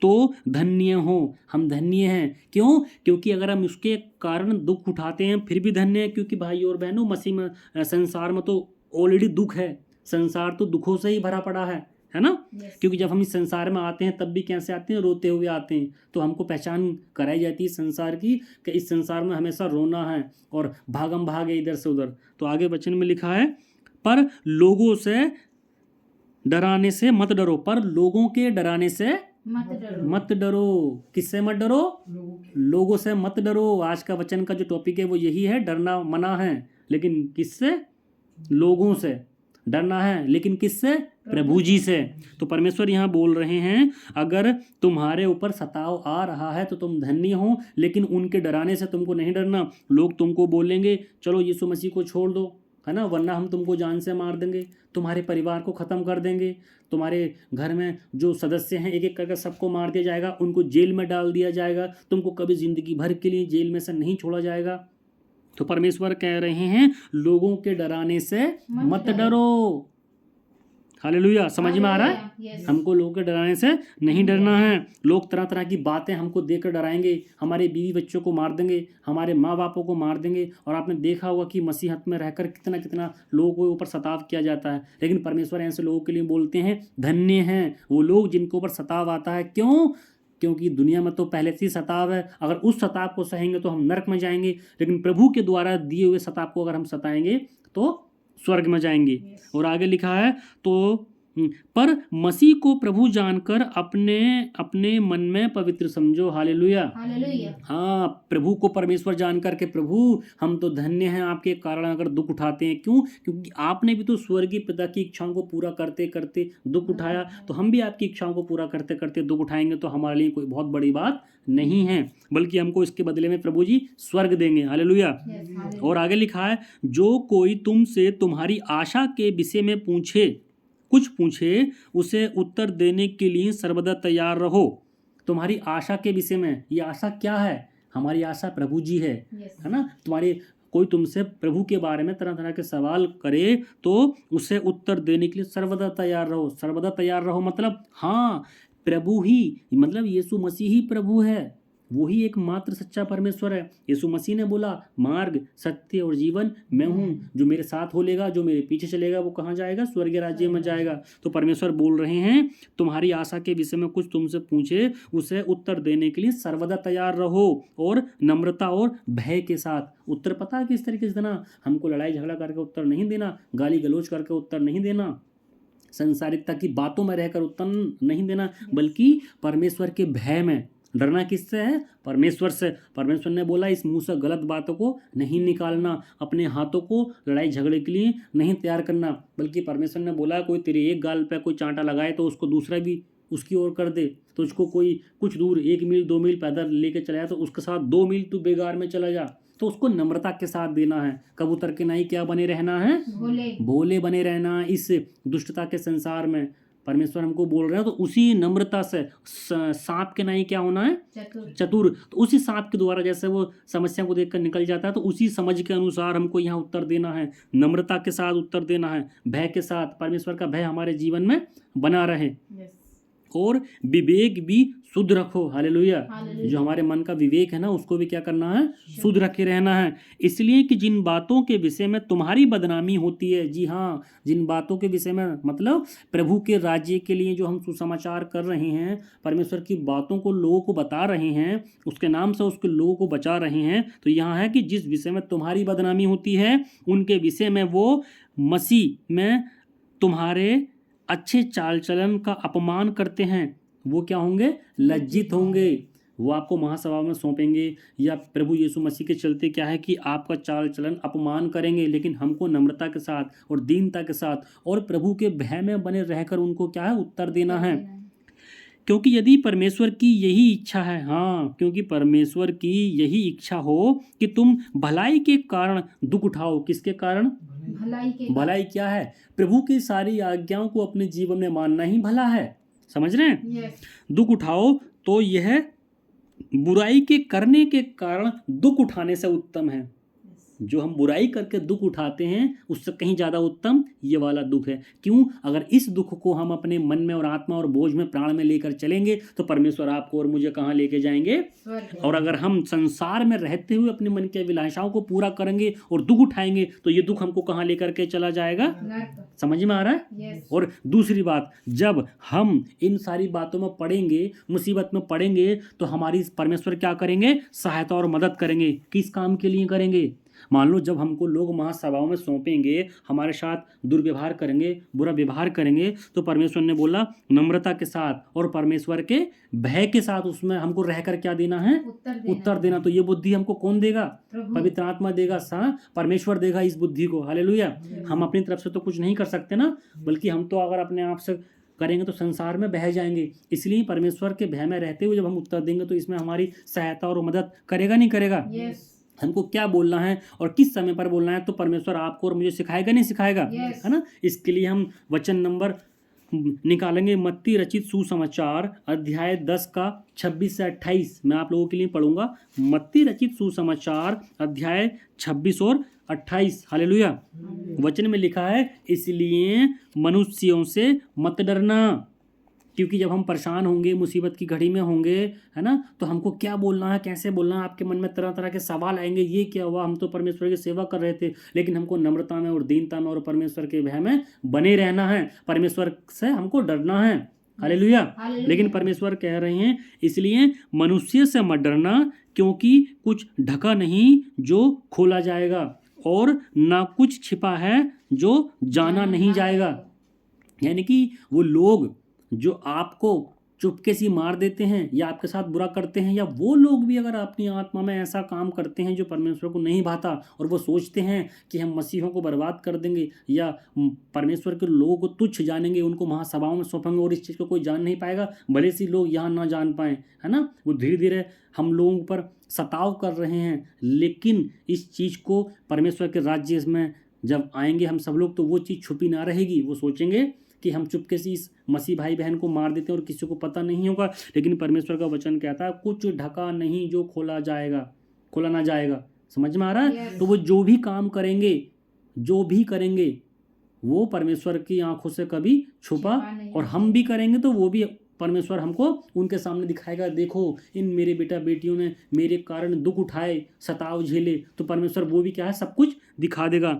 तो धन्य हो। हम धन्य हैं, क्यों, क्योंकि अगर हम उसके कारण दुख उठाते हैं फिर भी धन्य है, क्योंकि भाई और बहनों मसीह में, संसार में तो ऑलरेडी दुख है, संसार तो दुखों से ही भरा पड़ा है ना। Yes. क्योंकि जब हम इस संसार में आते हैं तब भी कैसे आते हैं, रोते हुए आते हैं। तो हमको पहचान कराई जाती है संसार की कि इस संसार में हमेशा रोना है और भागम भागे इधर से उधर। तो आगे वचन में लिखा है, पर लोगों से डराने से मत डरो, पर लोगों के डराने से मत डरो। किससे मत डरो, लोगों से मत डरो। आज का वचन का जो टॉपिक है वो यही है, डरना मना है, लेकिन किससे, लोगों से डरना है, लेकिन किससे, प्रभु जी से। तो परमेश्वर यहाँ बोल रहे हैं, अगर तुम्हारे ऊपर सताव आ रहा है तो तुम धन्य हो, लेकिन उनके डराने से तुमको नहीं डरना। लोग तुमको बोलेंगे चलो यीशु मसीह को छोड़ दो, है ना, वरना हम तुमको जान से मार देंगे, तुम्हारे परिवार को ख़त्म कर देंगे, तुम्हारे घर में जो सदस्य हैं एक एक करके सबको मार दिया जाएगा, उनको जेल में डाल दिया जाएगा, तुमको कभी ज़िंदगी भर के लिए जेल में से नहीं छोड़ा जाएगा। तो परमेश्वर कह रहे हैं, लोगों के डराने से मत डरो। हालेलुया। समझ में आ रहा है, Yes. हमको लोगों के डराने से नहीं डरना है। लोग तरह तरह की बातें हमको देकर डराएंगे, हमारे बीवी बच्चों को मार देंगे, हमारे माँ बापों को मार देंगे। और आपने देखा होगा कि मसीहत में रहकर कितना कितना लोगों के ऊपर सताव किया जाता है, लेकिन परमेश्वर ऐसे लोगों के लिए बोलते हैं, धन्य हैं वो लोग जिनके ऊपर सताव आता है। क्यों, क्योंकि दुनिया में तो पहले से ही सताव है, अगर उस सताव को सहेंगे तो हम नरक में जाएंगे, लेकिन प्रभु के द्वारा दिए हुए सताव को अगर हम सताएंगे तो स्वर्ग में जाएंगे। Yes. और आगे लिखा है, तो पर मसीह को प्रभु जानकर अपने अपने मन में पवित्र समझो। हालेलुया। हालेलुया। हाँ, प्रभु को परमेश्वर जानकर के, प्रभु हम तो धन्य हैं आपके कारण अगर दुख उठाते हैं। क्यों, क्योंकि आपने भी तो स्वर्गीय पिता की इच्छाओं को पूरा करते करते दुख उठाया, तो हम भी आपकी इच्छाओं को पूरा करते करते दुख उठाएंगे। तो हमारे लिए कोई बहुत बड़ी बात नहीं है, बल्कि हमको इसके बदले में प्रभु जी स्वर्ग देंगे। हालेलुया। Yes, hallelujah. और आगे लिखा है, जो कोई तुमसे तुम्हारी आशा के विषय में कुछ पूछे उसे उत्तर देने के लिए सर्वदा तैयार रहो। तुम्हारी आशा के विषय में, ये आशा क्या है, हमारी आशा प्रभु जी है, Yes. है ना। तुम्हारे कोई तुमसे प्रभु के बारे में तरह तरह के सवाल करे तो उसे उत्तर देने के लिए सर्वदा तैयार रहो। सर्वदा तैयार रहो मतलब, हाँ, प्रभु ही, मतलब यीशु मसीह ही प्रभु है, वही एकमात्र सच्चा परमेश्वर है। यीशु मसीह ने बोला, मार्ग, सत्य और जीवन मैं हूँ, जो मेरे साथ हो लेगा, जो मेरे पीछे चलेगा, वो कहाँ जाएगा, स्वर्गीय राज्य में जाएगा। तो परमेश्वर बोल रहे हैं, तुम्हारी आशा के विषय में कुछ तुमसे पूछे उसे उत्तर देने के लिए सर्वदा तैयार रहो, और नम्रता और भय के साथ। उत्तर पता है किस तरीके से देना, हमको लड़ाई झगड़ा करके उत्तर नहीं देना, गाली गलौज करके उत्तर नहीं देना, संसारिकता की बातों में रहकर उत्तर नहीं देना, बल्कि परमेश्वर के भय में। डरना किससे है? परमेश्वर से। परमेश्वर ने बोला इस मुंह से गलत बातों को नहीं निकालना, अपने हाथों को लड़ाई झगड़े के लिए नहीं तैयार करना, बल्कि परमेश्वर ने बोला कोई तेरे एक गाल पे कोई चांटा लगाए तो उसको दूसरा भी उसकी ओर कर दे। तो उसको कोई कुछ दूर 1 मील 2 मील पैदल लेके चला जाए तो उसके साथ 2 मील तू बेगार में चला जा। तो उसको नम्रता के साथ देना है। कबूतर के नहीं क्या बने रहना है? भोले। भोले बने रहना इस दुष्टता के संसार में। परमेश्वर हमको बोल रहे हैं तो उसी नम्रता से। सांप के नहीं क्या होना है? चतुर। तो उसी सांप के द्वारा जैसे वो समस्या को देखकर निकल जाता है, तो उसी समझ के अनुसार हमको यहाँ उत्तर देना है, नम्रता के साथ उत्तर देना है, भय के साथ। परमेश्वर का भय हमारे जीवन में बना रहे और विवेक भी शुद्ध रखो। हालेलुया। जो हमारे मन का विवेक है ना, उसको भी क्या करना है? शुद्ध रखे रहना है। इसलिए कि जिन बातों के विषय में तुम्हारी बदनामी होती है, जी हाँ, जिन बातों के विषय में मतलब प्रभु के राज्य के लिए जो हम सुसमाचार कर रहे हैं, परमेश्वर की बातों को लोगों को बता रहे हैं, उसके नाम से उसके लोगों को बचा रहे हैं, तो यहाँ है कि जिस विषय में तुम्हारी बदनामी होती है उनके विषय में वो मसीह में तुम्हारे अच्छे चाल चलन का अपमान करते हैं, वो क्या होंगे? लज्जित होंगे। वो आपको महासभा में सौंपेंगे या प्रभु यीशु मसीह के चलते क्या है कि आपका चाल चलन अपमान करेंगे, लेकिन हमको नम्रता के साथ और दीनता के साथ और प्रभु के भय में बने रहकर उनको क्या है? उत्तर देना है। क्योंकि यदि परमेश्वर की यही इच्छा है, हाँ, क्योंकि परमेश्वर की यही इच्छा हो कि तुम भलाई के कारण दुख उठाओ। किसके कारण? भलाई क्या है? प्रभु की सारी आज्ञाओं को अपने जीवन में मानना ही भला है। समझ रहे हैं? दुख उठाओ तो यह बुराई के करने के कारण दुख उठाने से उत्तम है। जो हम बुराई करके दुख उठाते हैं उससे कहीं ज़्यादा उत्तम ये वाला दुख है। क्यों? अगर इस दुख को हम अपने मन में और आत्मा और बोझ में प्राण में लेकर चलेंगे तो परमेश्वर आपको और मुझे कहाँ लेके जाएंगे? और अगर हम संसार में रहते हुए अपने मन की अभिलाषाओं को पूरा करेंगे और दुख उठाएंगे तो ये दुख हमको कहाँ लेकर के चला जाएगा? समझ में आ रहा है? और दूसरी बात, जब हम इन सारी बातों में पड़ेंगे, मुसीबत में पड़ेंगे, तो हमारी परमेश्वर क्या करेंगे? सहायता और मदद करेंगे। किस काम के लिए करेंगे? मान लो जब हमको लोग महासभाओं में सौंपेंगे, हमारे साथ दुर्व्यवहार करेंगे, बुरा व्यवहार करेंगे, तो परमेश्वर ने बोला नम्रता के साथ और परमेश्वर के भय के साथ उसमें हमको रहकर क्या देना है? उत्तर देना। तो ये बुद्धि हमको कौन देगा? पवित्र आत्मा देगा। परमेश्वर देगा इस बुद्धि को। हालेलुया। हम अपनी तरफ से तो कुछ नहीं कर सकते ना, बल्कि हम तो अगर अपने आप से करेंगे तो संसार में बह जाएंगे। इसलिए परमेश्वर के भय में रहते हुए जब हम उत्तर देंगे तो इसमें हमारी सहायता और मदद करेगा, नहीं करेगा? हमको क्या बोलना है और किस समय पर बोलना है तो परमेश्वर आपको और मुझे सिखाएगा, नहीं सिखाएगा? है ना? इसके लिए हम वचन नंबर निकालेंगे। मत्ती रचित सुसमाचार अध्याय 10 का 26 से 28 मैं आप लोगों के लिए पढ़ूंगा। मत्ती रचित सुसमाचार अध्याय 26 और 28। हालेलुया। वचन में लिखा है, इसलिए मनुष्यों से मत डरना, क्योंकि जब हम परेशान होंगे, मुसीबत की घड़ी में होंगे, है ना, तो हमको क्या बोलना है, कैसे बोलना है, आपके मन में तरह तरह के सवाल आएंगे। ये क्या हुआ? हम तो परमेश्वर की सेवा कर रहे थे। लेकिन हमको नम्रता में और दीनता में और परमेश्वर के भय में बने रहना है। परमेश्वर से हमको डरना है। हालेलुया। लेकिन परमेश्वर कह रहे हैं, इसलिए मनुष्य से मत डरना, क्योंकि कुछ ढका नहीं जो खोला जाएगा और ना कुछ छिपा है जो जाना नहीं जाएगा। यानी कि वो लोग जो आपको चुपके से मार देते हैं या आपके साथ बुरा करते हैं, या वो लोग भी अगर अपनी आत्मा में ऐसा काम करते हैं जो परमेश्वर को नहीं भाता और वो सोचते हैं कि हम मसीहों को बर्बाद कर देंगे या परमेश्वर के लोगों को तुच्छ जानेंगे, उनको महासभाओं में सौंपेंगे और इस चीज़ को कोई जान नहीं पाएगा, भले से लोग यहाँ ना जान पाएँ, है ना, वो धीरे धीरे हम लोगों पर सताव कर रहे हैं। लेकिन इस चीज़ को परमेश्वर के राज्य में जब आएंगे हम सब लोग तो वो चीज़ छुपी ना रहेगी। वो सोचेंगे कि हम चुपके से इस मसीह भाई बहन को मार देते हैं और किसी को पता नहीं होगा। लेकिन परमेश्वर का वचन कहता है, कुछ ढका नहीं जो खोला ना जाएगा। समझ में आ रहा है? तो वो जो भी काम करेंगे वो परमेश्वर की आंखों से कभी छुपा, और हम भी करेंगे तो वो भी परमेश्वर हमको उनके सामने दिखाएगा। देखो, इन मेरे बेटा बेटियों ने मेरे कारण दुख उठाए, सताव झेले, तो परमेश्वर वो भी क्या है? सब कुछ दिखा देगा।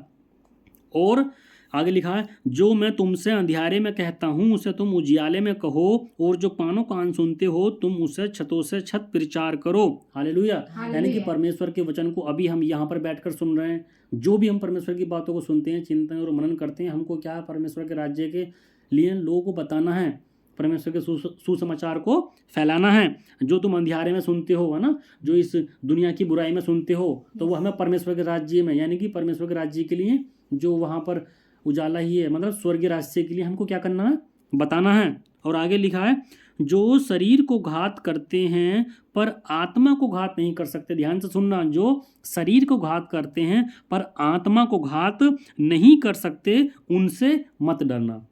और आगे लिखा है, जो मैं तुमसे अंधियारे में कहता हूँ उसे तुम उजियाले में कहो, और जो कानों कान सुनते हो तुम उसे छतों से छत प्रचार करो। हालेलुया। यानी कि परमेश्वर के वचन को अभी हम यहाँ पर बैठकर सुन रहे हैं। जो भी हम परमेश्वर की बातों को सुनते हैं, चिंतन और मनन करते हैं, हमको क्या है, परमेश्वर के राज्य के लिए लोगों को बताना है, परमेश्वर के सुसमाचार को फैलाना है। जो तुम अंधियारे में सुनते हो, है ना, जो इस दुनिया की बुराई में सुनते हो, तो वो हमें परमेश्वर के राज्य में, यानी कि परमेश्वर के राज्य के लिए जो वहाँ पर उजाला ही है, मतलब स्वर्गीय राज्य के लिए हमको क्या करना है, बताना है। और आगे लिखा है, जो शरीर को घात करते हैं पर आत्मा को घात नहीं कर सकते। ध्यान से सुनना, जो शरीर को घात करते हैं पर आत्मा को घात नहीं कर सकते, उनसे मत डरना।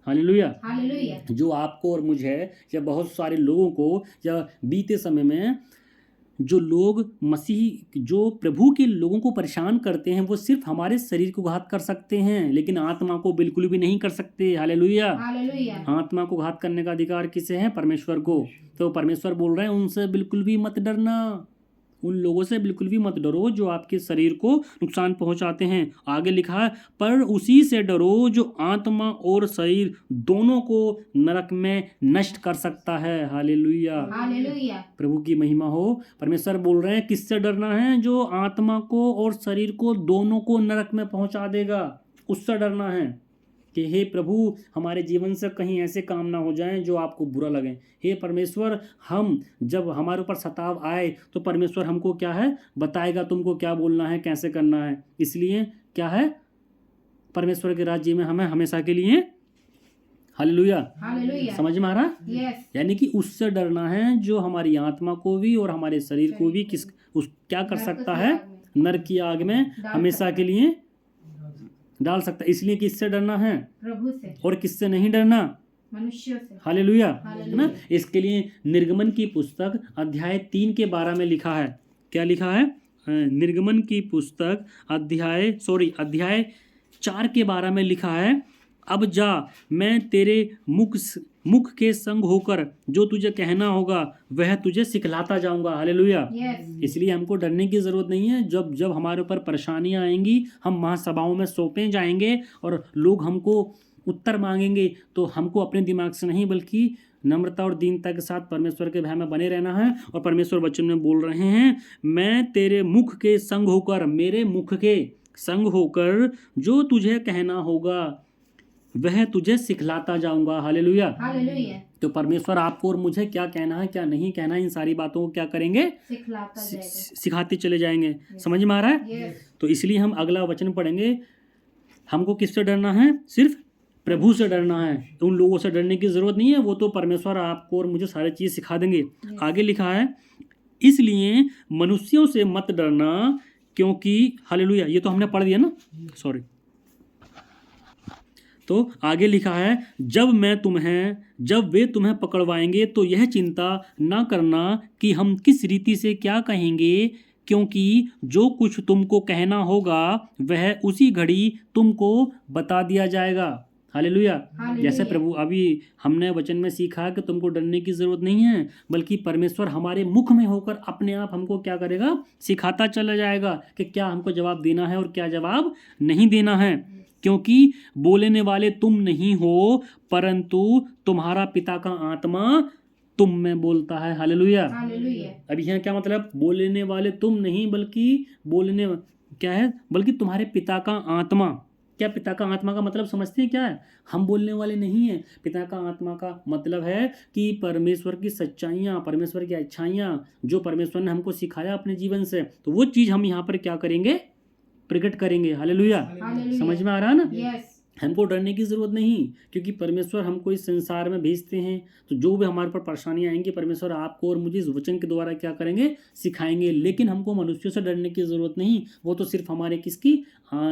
हालेलुया। हालेलुया। जो आपको और मुझे या बहुत सारे लोगों को, या बीते समय में जो लोग मसीह, जो प्रभु के लोगों को परेशान करते हैं, वो सिर्फ हमारे शरीर को घात कर सकते हैं, लेकिन आत्मा को बिल्कुल भी नहीं कर सकते। हालेलुया। हालेलुया। आत्मा को घात करने का अधिकार किसे है? परमेश्वर को। तो परमेश्वर बोल रहे हैं, उनसे बिल्कुल भी मत डरना, उन लोगों से बिल्कुल भी मत डरो जो आपके शरीर को नुकसान पहुंचाते हैं। आगे लिखा है, पर उसी से डरो जो आत्मा और शरीर दोनों को नरक में नष्ट कर सकता है। हालेलुया। हालेलुया। प्रभु की महिमा हो। परमेश्वर बोल रहे हैं, किससे डरना है? जो आत्मा को और शरीर को दोनों को नरक में पहुंचा देगा, उससे डरना है। कि हे प्रभु, हमारे जीवन से कहीं ऐसे काम ना हो जाएं जो आपको बुरा लगे। हे परमेश्वर, हम जब हमारे ऊपर सताव आए तो परमेश्वर हमको क्या है, बताएगा तुमको क्या बोलना है, कैसे करना है। इसलिए क्या है, परमेश्वर के राज्य में हमें हमेशा के लिए, हालेलुया, हालेलुया। समझ में आ रहा? यस। यानी कि उससे डरना है जो हमारी आत्मा को भी और हमारे शरीर को भी क्या कर सकता है, नरक की आग में हमेशा के लिए डाल सकता है। इसलिए किससे डरना है? प्रभु से। और किससे नहीं डरना? मनुष्यों से। हालेलुया, है ना। इसके लिए निर्गमन की पुस्तक अध्याय 3 के 12 में लिखा है। क्या लिखा है? निर्गमन की पुस्तक अध्याय 4 के 12 में लिखा है, अब जा, मैं तेरे मुख के संग होकर जो तुझे कहना होगा वह तुझे सिखलाता जाऊंगा। हालेलुया। यस। इसलिए हमको डरने की ज़रूरत नहीं है। जब हमारे ऊपर परेशानियां आएंगी, हम महासभाओं में सौंपे जाएंगे और लोग हमको उत्तर मांगेंगे, तो हमको अपने दिमाग से नहीं बल्कि नम्रता और दीनता के साथ परमेश्वर के भय में बने रहना है। और परमेश्वर वचन में बोल रहे हैं, मैं तेरे मुख के संग होकर, मेरे मुख के संग होकर जो तुझे कहना होगा वह तुझे सिखलाता जाऊंगा। हालेलुया। हालेलुया। तो परमेश्वर आपको और मुझे क्या कहना है, क्या नहीं कहना है, इन सारी बातों को क्या करेंगे, सिखलाता जाएगा, सिखाते चले जाएंगे। समझ में आ रहा है? यस। तो इसलिए हम अगला वचन पढ़ेंगे। हमको किससे डरना है? सिर्फ प्रभु से डरना है। तो उन लोगों से डरने की जरूरत नहीं है, वो तो परमेश्वर आपको और मुझे सारी चीज सिखा देंगे। आगे लिखा है, इसलिए मनुष्यों से मत डरना, क्योंकि, हालेलुया, ये तो हमने पढ़ दिया ना, सॉरी। तो आगे लिखा है, जब वे तुम्हें पकड़वाएंगे तो यह चिंता ना करना कि हम किस रीति से क्या कहेंगे, क्योंकि जो कुछ तुमको कहना होगा वह उसी घड़ी तुमको बता दिया जाएगा। हालेलुया। जैसे प्रभु अभी हमने वचन में सीखा कि तुमको डरने की जरूरत नहीं है, बल्कि परमेश्वर हमारे मुख में होकर अपने आप हमको क्या करेगा, सिखाता चला जाएगा कि क्या हमको जवाब देना है और क्या जवाब नहीं देना है। क्योंकि बोलने वाले तुम नहीं हो, परंतु तुम्हारा पिता का आत्मा तुम में बोलता है। हालेलुया। अब यहाँ क्या मतलब? बोलने वाले तुम नहीं, बल्कि बोलने क्या है, बल्कि तुम्हारे पिता का आत्मा। क्या पिता का आत्मा का मतलब समझते हैं क्या है? हम बोलने वाले नहीं हैं। पिता का आत्मा का मतलब है कि परमेश्वर की सच्चाइयाँ, परमेश्वर की अच्छाइयाँ जो परमेश्वर ने हमको सिखाया अपने जीवन से, तो वो चीज़ हम यहाँ पर क्या करेंगे, प्रकट करेंगे। हालेलुया। समझ में आ रहा है ना? यस। हमको डरने की ज़रूरत नहीं, क्योंकि परमेश्वर हमको इस संसार में भेजते हैं, तो जो भी हमारे पर परेशानियाँ आएंगी परमेश्वर आपको और मुझे इस वचन के द्वारा क्या करेंगे, सिखाएंगे। लेकिन हमको मनुष्यों से डरने की ज़रूरत नहीं, वो तो सिर्फ हमारे किसकी,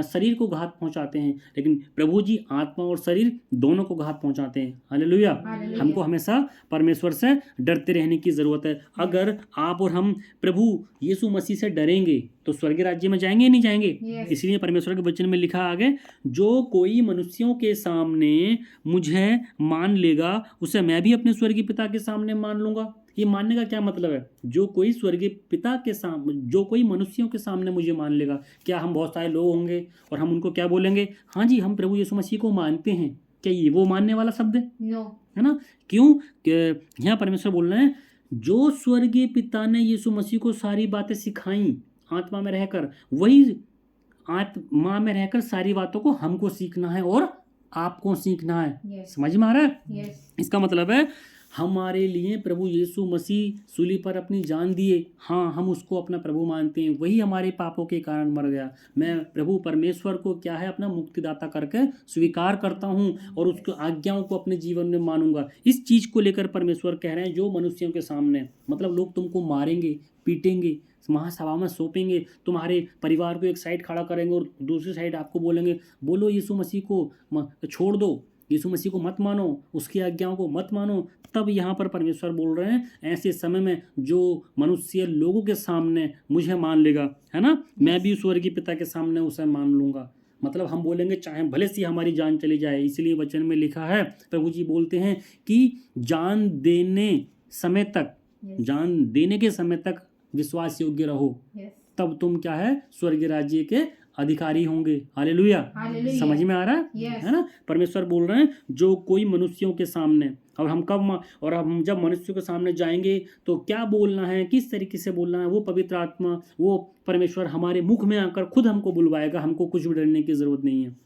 शरीर को घात पहुंचाते हैं, लेकिन प्रभु जी आत्मा और शरीर दोनों को घात पहुंचाते हैं। हालेलुया। हमको हमेशा परमेश्वर से डरते रहने की ज़रूरत है। अगर आप और हम प्रभु यीशु मसीह से डरेंगे तो स्वर्गीय राज्य में जाएंगे नहीं जाएंगे? इसलिए परमेश्वर के वचन में लिखा आगे, जो कोई मनुष्यों के सामने मुझे मान लेगा उसे मैं भी अपने स्वर्गीय पिता के सामने मान लूंगा। ये मानने का क्या मतलब है? जो कोई स्वर्गीय पिता के सामने, जो कोई मनुष्यों के सामने मुझे मान लेगा। क्या हम बहुत सारे लोग होंगे और हम उनको क्या बोलेंगे? हाँ जी, हम प्रभु यीशु मसीह को मानते हैं। क्या ये वो मानने वाला शब्द है? नो। है ना? क्यों? यहाँ परमेश्वर बोल रहे हैं, जो स्वर्गीय पिता ने यीशु मसीह को सारी बातें सिखाई आत्मा में रहकर, वही आत्मा में रहकर सारी बातों को हमको सीखना है और आपको सीखना है। यस समझ में आ रहा है? यस इसका मतलब है हमारे लिए प्रभु यीशु मसीह सूली पर अपनी जान दिए। हाँ, हम उसको अपना प्रभु मानते हैं। वही हमारे पापों के कारण मर गया। मैं प्रभु परमेश्वर को क्या है, अपना मुक्तिदाता करके स्वीकार करता हूँ और उसकी आज्ञाओं को अपने जीवन में मानूंगा। इस चीज़ को लेकर परमेश्वर कह रहे हैं, जो मनुष्यों के सामने, मतलब लोग तुमको मारेंगे, पीटेंगे, महासभा में सौंपेंगे, तुम्हारे परिवार को एक साइड खड़ा करेंगे और दूसरी साइड आपको बोलेंगे बोलो यीशु मसीह को छोड़ दो, यीशु मसीह को मत मानो, उसकी आज्ञाओं को मत मानो। तब यहाँ पर परमेश्वर बोल रहे हैं, ऐसे समय में जो मनुष्य लोगों के सामने मुझे मान लेगा, है ना, मैं भी स्वर्गीय पिता के सामने उसे मान लूँगा। मतलब हम बोलेंगे चाहे भले से हमारी जान चली जाए। इसलिए वचन में लिखा है, प्रभु जी बोलते हैं कि जान देने समय तक, जान देने के समय तक विश्वास योग्य रहो, यस तब तुम क्या है, स्वर्गीय राज्य के अधिकारी होंगे। हालेलुया। हालेलुया। समझ में आ रहा है? यस है ना? परमेश्वर बोल रहे हैं, जो कोई मनुष्यों के सामने, और हम और हम जब मनुष्यों के सामने जाएंगे तो क्या बोलना है, किस तरीके से बोलना है, वो पवित्र आत्मा, वो परमेश्वर हमारे मुख में आकर खुद हमको बुलवाएगा। हमको कुछ भी डरने की जरूरत नहीं है,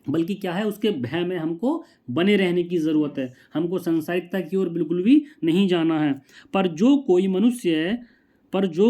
बल्कि क्या है, उसके भय में हमको बने रहने की ज़रूरत है। हमको संसारिकता की ओर बिल्कुल भी नहीं जाना है। पर जो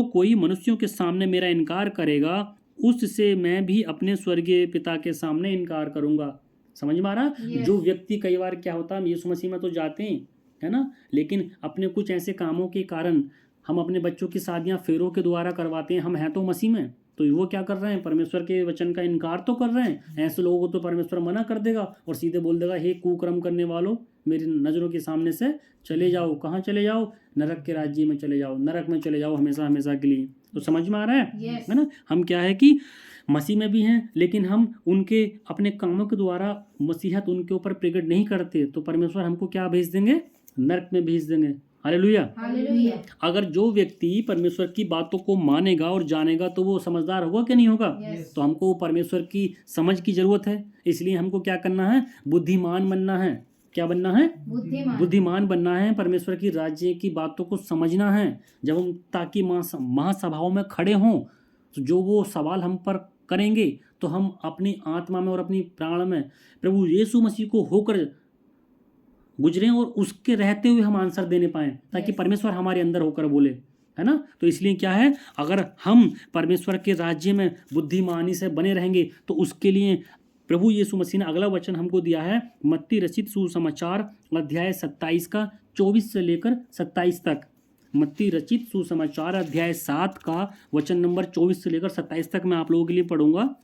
कोई मनुष्यों के सामने मेरा इनकार करेगा, उससे मैं भी अपने स्वर्गीय पिता के सामने इनकार करूंगा। समझ में आ रहा? Yes. जो व्यक्ति, कई बार क्या होता है, हम यीशु मसीह में तो जाते हैं, है ना, लेकिन अपने कुछ ऐसे कामों के कारण हम अपने बच्चों की शादियां फेरों के द्वारा करवाते हैं। हम हैं तो मसीह में, तो वो क्या कर रहे हैं, परमेश्वर के वचन का इनकार तो कर रहे हैं। ऐसे लोगों को तो परमेश्वर मना कर देगा और सीधे बोल देगा, हे कुकर्म करने वालों, मेरी नज़रों के सामने से चले जाओ। कहाँ चले जाओ? नरक के राज्य में चले जाओ, नरक में चले जाओ हमेशा हमेशा के लिए। तो समझ में आ रहा है? Yes. है ना? हम क्या है कि मसीह में भी हैं, लेकिन हम उनके अपने कामों के द्वारा मसीहत उनके ऊपर प्रकट नहीं करते, तो परमेश्वर हमको क्या भेज देंगे? नरक में भेज देंगे। हालेलुया। हालेलुया। अगर जो व्यक्ति परमेश्वर की बातों को मानेगा और जानेगा, तो वो समझदार होगा क्या नहीं होगा? Yes. तो हमको परमेश्वर की समझ की जरूरत है। इसलिए हमको क्या करना है? बुद्धिमान बनना है। क्या बनना है? बुद्धिमान बनना है। परमेश्वर की राज्य की बातों को समझना है। जब हम ताकि महासभाओं में खड़े हों, तो जो वो सवाल हम पर करेंगे, तो हम अपनी आत्मा में और अपनी प्राण में प्रभु यीशु मसीह को होकर गुजरें और उसके रहते हुए हम आंसर देने पाएं, ताकि Yes. परमेश्वर हमारे अंदर होकर बोले, है ना। तो इसलिए क्या है, अगर हम परमेश्वर के राज्य में बुद्धिमानी से बने रहेंगे, तो उसके लिए प्रभु यीशु मसीह ने अगला वचन हमको दिया है, मत्ती रचित सुसमाचार अध्याय 27 का 24 से लेकर 27 तक। मत्ती रचित सुसमाचार अध्याय 7 का वचन नंबर 24 से लेकर 27 तक मैं आप लोगों के लिए पढ़ूंगा।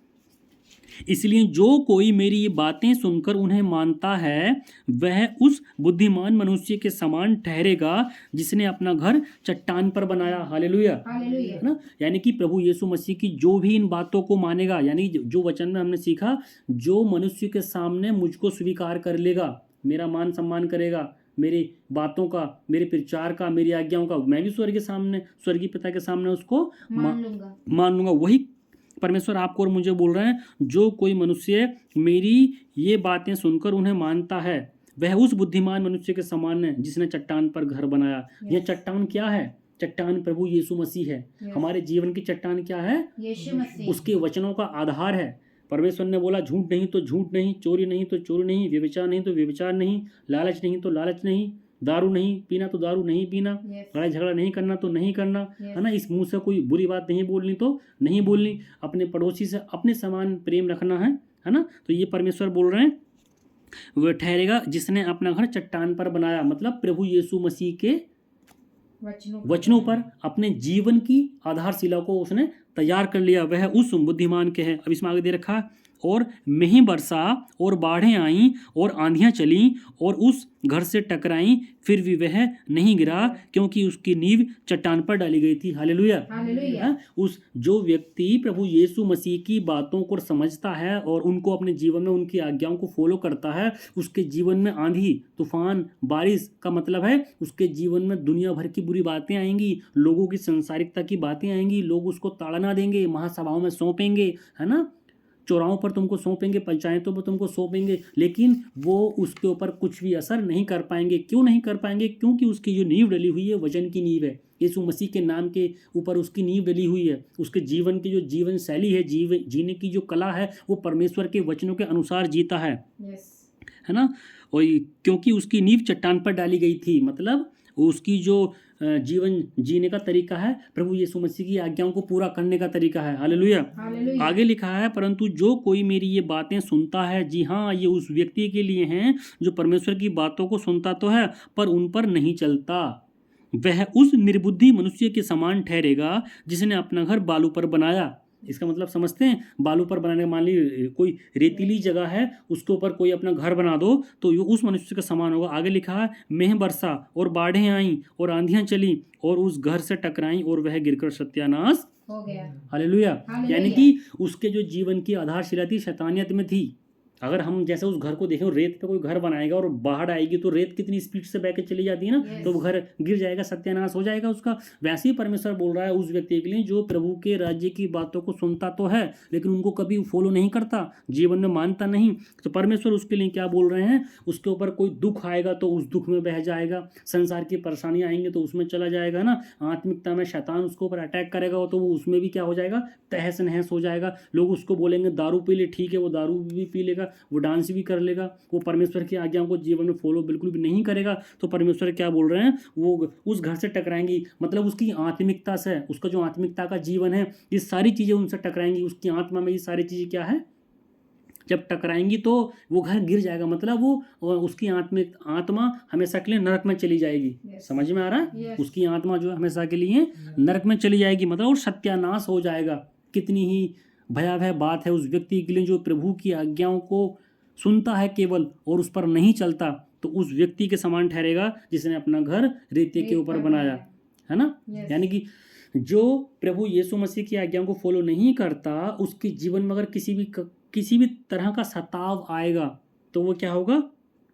इसलिए जो कोई मेरी ये बातें सुनकर उन्हें मानता है, वह उस बुद्धिमान मनुष्य के समान ठहरेगा जिसने अपना घर चट्टान पर बनाया। हालेलुया। हालेलुया। है ना? यानी कि प्रभु यीशु मसीह की जो भी इन बातों को मानेगा, यानी जो वचन में हमने सीखा, जो मनुष्य के सामने मुझको स्वीकार कर लेगा, मेरा मान सम्मान करेगा, मेरी बातों का, मेरे प्रचार का, मेरी आज्ञाओं का, मैं भी स्वर्गीय पिता के सामने उसको मान लूंगा। वही परमेश्वर आपको और मुझे बोल रहे हैं, जो कोई मनुष्य मेरी ये बातें सुनकर उन्हें मानता है, वह उस बुद्धिमान मनुष्य के समान है जिसने चट्टान पर घर बनाया। Yes. यह चट्टान क्या है? चट्टान प्रभु यीशु मसीह है। Yes. हमारे जीवन की चट्टान क्या है? यीशु मसीह। उसके वचनों का आधार है। परमेश्वर ने बोला, झूठ नहीं तो झूठ नहीं, चोरी नहीं तो चोरी नहीं, व्यभिचार नहीं तो व्यभिचार नहीं, लालच नहीं तो लालच नहीं, दारू नहीं पीना तो दारू नहीं पीना, Yes. लड़ाई झगड़ा नहीं करना तो नहीं करना, Yes. है ना। इस मुंह से कोई बुरी बात नहीं बोलनी तो नहीं बोलनी, अपने पड़ोसी से अपने समान प्रेम रखना है ना। तो ये परमेश्वर बोल रहे हैं, वह ठहरेगा जिसने अपना घर चट्टान पर बनाया, मतलब प्रभु यीशु मसीह के वचनों पर अपने जीवन की आधारशिला को उसने तैयार कर लिया, वह उस बुद्धिमान के है। अब इसमें आगे दे रखा, और मेंह बरसा और बाढ़ें आईं और आंधियां चलीं और उस घर से टकराईं, फिर भी वह नहीं गिरा क्योंकि उसकी नींव चट्टान पर डाली गई थी। हालेलुया। हालेलुया। हाँ, उस जो व्यक्ति प्रभु यीशु मसीह की बातों को समझता है और उनको अपने जीवन में उनकी आज्ञाओं को फॉलो करता है, उसके जीवन में आंधी तूफान बारिश का मतलब है उसके जीवन में दुनिया भर की बुरी बातें आएंगी, लोगों की संसारिकता की बातें आएंगी, लोग उसको ताड़ना देंगे, महासभाओं में सौंपेंगे, है ना, चौराहों पर तुमको सौंपेंगे, पंचायतों पर तुमको सौंपेंगे, लेकिन वो उसके ऊपर कुछ भी असर नहीं कर पाएंगे। क्यों नहीं कर पाएंगे? क्योंकि उसकी जो नींव डली हुई है वचन की नींव है, यीशु मसीह के नाम के ऊपर उसकी नींव डली हुई है। उसके जीवन की जो जीवन शैली है, जीने की जो कला है, वो परमेश्वर के वचनों के अनुसार जीता है, है ना। और क्योंकि उसकी नींव चट्टान पर डाली गई थी, मतलब उसकी जो जीवन जीने का तरीका है प्रभु यीशु मसीह की आज्ञाओं को पूरा करने का तरीका है। हालेलुया। हालेलुया। आगे लिखा है, परंतु जो कोई मेरी ये बातें सुनता है, जी हाँ, ये उस व्यक्ति के लिए हैं जो परमेश्वर की बातों को सुनता तो है पर उन पर नहीं चलता, वह उस निर्बुद्धि मनुष्य के समान ठहरेगा जिसने अपना घर बालू पर बनाया। इसका मतलब समझते हैं? बालू पर बनाने, मान ली कोई रेतीली जगह है, उसके ऊपर कोई अपना घर बना दो तो ये उस मनुष्य के समान होगा। आगे लिखा है, मेंह बरसा और बाढ़ें आईं और आंधियां चली और उस घर से टकराईं और वह गिरकर सत्यानाश हो गया। हालेलुया। हालेलुया। यानी कि उसके जो जीवन की आधारशिला थी शैतानियत में थी। अगर हम जैसे उस घर को देखें, रेत पे कोई घर बनाएगा और बाढ़ आएगी तो रेत कितनी स्पीड से बह के चली जाती है ना, Yes. तो वो घर गिर जाएगा, सत्यानाश हो जाएगा उसका। वैसे ही परमेश्वर बोल रहा है उस व्यक्ति के लिए जो प्रभु के राज्य की बातों को सुनता तो है लेकिन उनको कभी फॉलो नहीं करता, जीवन में मानता नहीं। तो परमेश्वर उसके लिए क्या बोल रहे हैं? उसके ऊपर कोई दुख आएगा तो उस दुख में बह जाएगा, संसार की परेशानियां आएंगे तो उसमें चला जाएगा ना, आत्मिकता में शैतान उसके ऊपर अटैक करेगा तो वो उसमें भी क्या हो जाएगा? तहस नहस हो जाएगा। लोग उसको बोलेंगे दारू पी ले, ठीक है, वो दारू भी पी लेगा, वो डांस भी कर लेगा, वो परमेश्वर की आज्ञाओं को जीवन में फॉलो बिल्कुल भी नहीं करेगा। तो परमेश्वर क्या बोल रहे हैं? वो उस घर से टकराएंगी, मतलब उसकी आत्मिकता से, उसका जो आत्मिकता का जीवन है, ये सारी चीज़ें उनसे टकराएंगी। उसकी आत्मा में ये सारी चीज़ें क्या है? जब टकराएंगी तो वो घर गिर जाएगा, मतलब वो उसकी आत्मा हमेशा के लिए नरक में चली जाएगी। Yes. समझ में आ रहा है? Yes. उसकी आत्मा जो है हमेशा के लिए नरक में चली जाएगी, मतलब वो सत्यानाश हो जाएगा। कितनी ही भयावह बात है उस व्यक्ति के लिए जो प्रभु की आज्ञाओं को सुनता है केवल और उस पर नहीं चलता, तो उस व्यक्ति के समान ठहरेगा जिसने अपना घर रेते के ऊपर बनाया, है ना। Yes. यानी कि जो प्रभु यीशु मसीह की आज्ञाओं को फॉलो नहीं करता, उसके जीवन में अगर किसी भी तरह का सताव आएगा तो वो क्या होगा?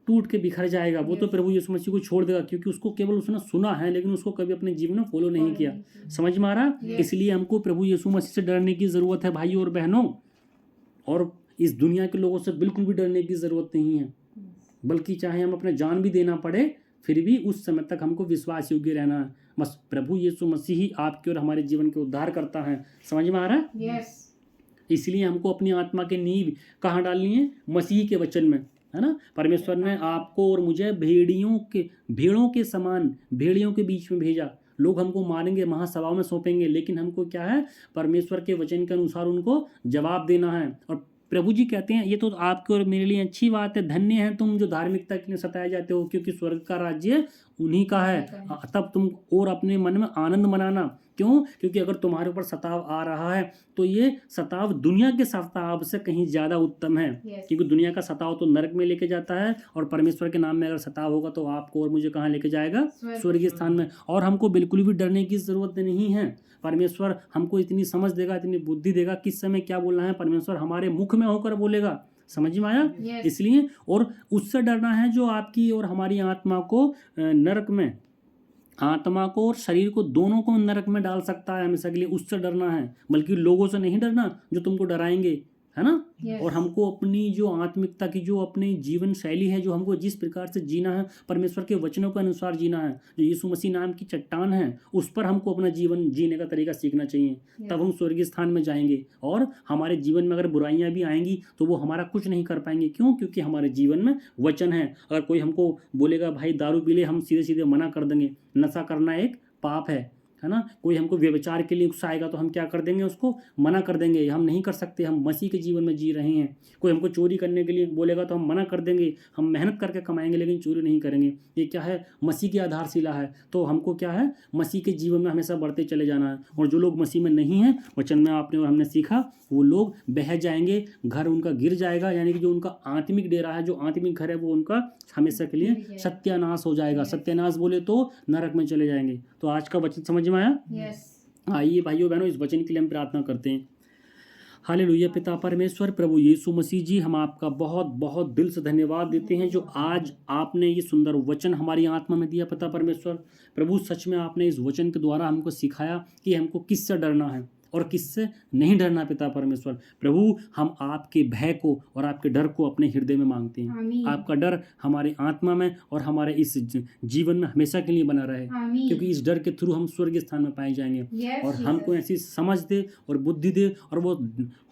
टूट के बिखर जाएगा। वो तो प्रभु यीशु मसीह को छोड़ देगा क्योंकि उसको केवल उसने सुना है लेकिन उसको कभी अपने जीवन में फॉलो नहीं किया। समझ में आ रहा? Yes. इसलिए हमको प्रभु यीशु मसीह से डरने की ज़रूरत है भाइयों और बहनों, और इस दुनिया के लोगों से बिल्कुल भी डरने की ज़रूरत नहीं है, बल्कि चाहे हम अपना जान भी देना पड़े फिर भी उस समय तक हमको विश्वास योग्य रहना है। बस प्रभु यीशु मसीह ही आपके और हमारे जीवन के उद्धार करता है। समझ में आ रहा है? Yes. इसलिए हमको अपनी आत्मा के नींव कहाँ डालनी है? मसीह के वचन में, है ना। परमेश्वर ने आपको और मुझे भेड़ों के समान भेड़ियों के बीच में भेजा। लोग हमको मारेंगे, महासभाओं में सौंपेंगे, लेकिन हमको क्या है? परमेश्वर के वचन के अनुसार उनको जवाब देना है। और प्रभु जी कहते हैं ये तो आपके और मेरे लिए अच्छी बात है, धन्य हैं तुम जो धार्मिकता के लिए सताए जाते हो क्योंकि स्वर्ग का राज्य उन्हीं का है। तब तुम और अपने मन में आनंद मनाना। क्यों? क्योंकि अगर तुम्हारे ऊपर सताव आ रहा है तो ये सताव दुनिया के सताव से कहीं ज़्यादा उत्तम है। Yes. क्योंकि दुनिया का सताव तो नरक में लेके जाता है और परमेश्वर के नाम में अगर सताव होगा तो आपको और मुझे कहाँ लेके जाएगा? स्वर्गीय स्थान में। और हमको बिल्कुल भी डरने की ज़रूरत नहीं है। परमेश्वर हमको इतनी समझ देगा, इतनी बुद्धि देगा, किस समय क्या बोलना है परमेश्वर हमारे मुख में होकर बोलेगा। समझ में आया? Yes. इसलिए और उससे डरना है जो आपकी और हमारी आत्मा को नरक में, आत्मा को और शरीर को दोनों को नरक में डाल सकता है हमेशा के लिए। उससे डरना है, बल्कि लोगों से नहीं डरना जो तुमको डराएंगे, है ना। Yes. और हमको अपनी जो आत्मिकता की जो अपनी जीवन शैली है, जो हमको जिस प्रकार से जीना है परमेश्वर के वचनों के अनुसार जीना है, जो यीशु मसीह नाम की चट्टान है उस पर हमको अपना जीवन जीने का तरीका सीखना चाहिए। Yes. तब हम स्वर्गीय स्थान में जाएंगे और हमारे जीवन में अगर बुराइयां भी आएंगी तो वो हमारा कुछ नहीं कर पाएंगे। क्यों? क्योंकि हमारे जीवन में वचन है। अगर कोई हमको बोलेगा भाई दारू पी ले, हम सीधे सीधे मना कर देंगे। नशा करना एक पाप है, है ना। कोई हमको व्यभिचार के लिए उकसाएगा तो हम क्या कर देंगे, उसको मना कर देंगे, हम नहीं कर सकते, हम मसीह के जीवन में जी रहे हैं। कोई हमको चोरी करने के लिए बोलेगा तो हम मना कर देंगे, हम मेहनत करके कमाएंगे लेकिन चोरी नहीं करेंगे। ये क्या है, मसीह की आधारशिला है। तो हमको क्या है, मसीह के जीवन में हमेशा बढ़ते चले जाना है। और जो लोग मसीह में नहीं हैं, वचन में आपने और हमने सीखा, वो लोग बह जाएंगे, घर उनका गिर जाएगा, यानी कि जो उनका आत्मिक डेरा है, जो आत्मिक घर है, वो उनका हमेशा के लिए सत्यानाश हो जाएगा। सत्यानाश बोले तो नरक में चले जाएंगे। तो आज का वचन समझ में आया? यस। आइए भाइयों बहनों, इस वचन के लिए हम प्रार्थना करते हैं। हालेलुया। पिता परमेश्वर प्रभु यीशु मसीह जी, हम आपका बहुत बहुत दिल से धन्यवाद देते हैं जो आज आपने ये सुंदर वचन हमारी आत्मा में दिया। पिता परमेश्वर प्रभु, सच में आपने इस वचन के द्वारा हमको सिखाया कि हमको किससे डरना है और किससे नहीं डरना। पिता परमेश्वर प्रभु, हम आपके भय को और आपके डर को अपने हृदय में मांगते हैं। आमीन। आपका डर हमारे आत्मा में और हमारे इस जीवन में हमेशा के लिए बना रहे, आमीन। क्योंकि इस डर के थ्रू हम स्वर्ग स्थान में पाए जाएंगे। यस और जीसस। हमको ऐसी समझ दे और बुद्धि दे और वो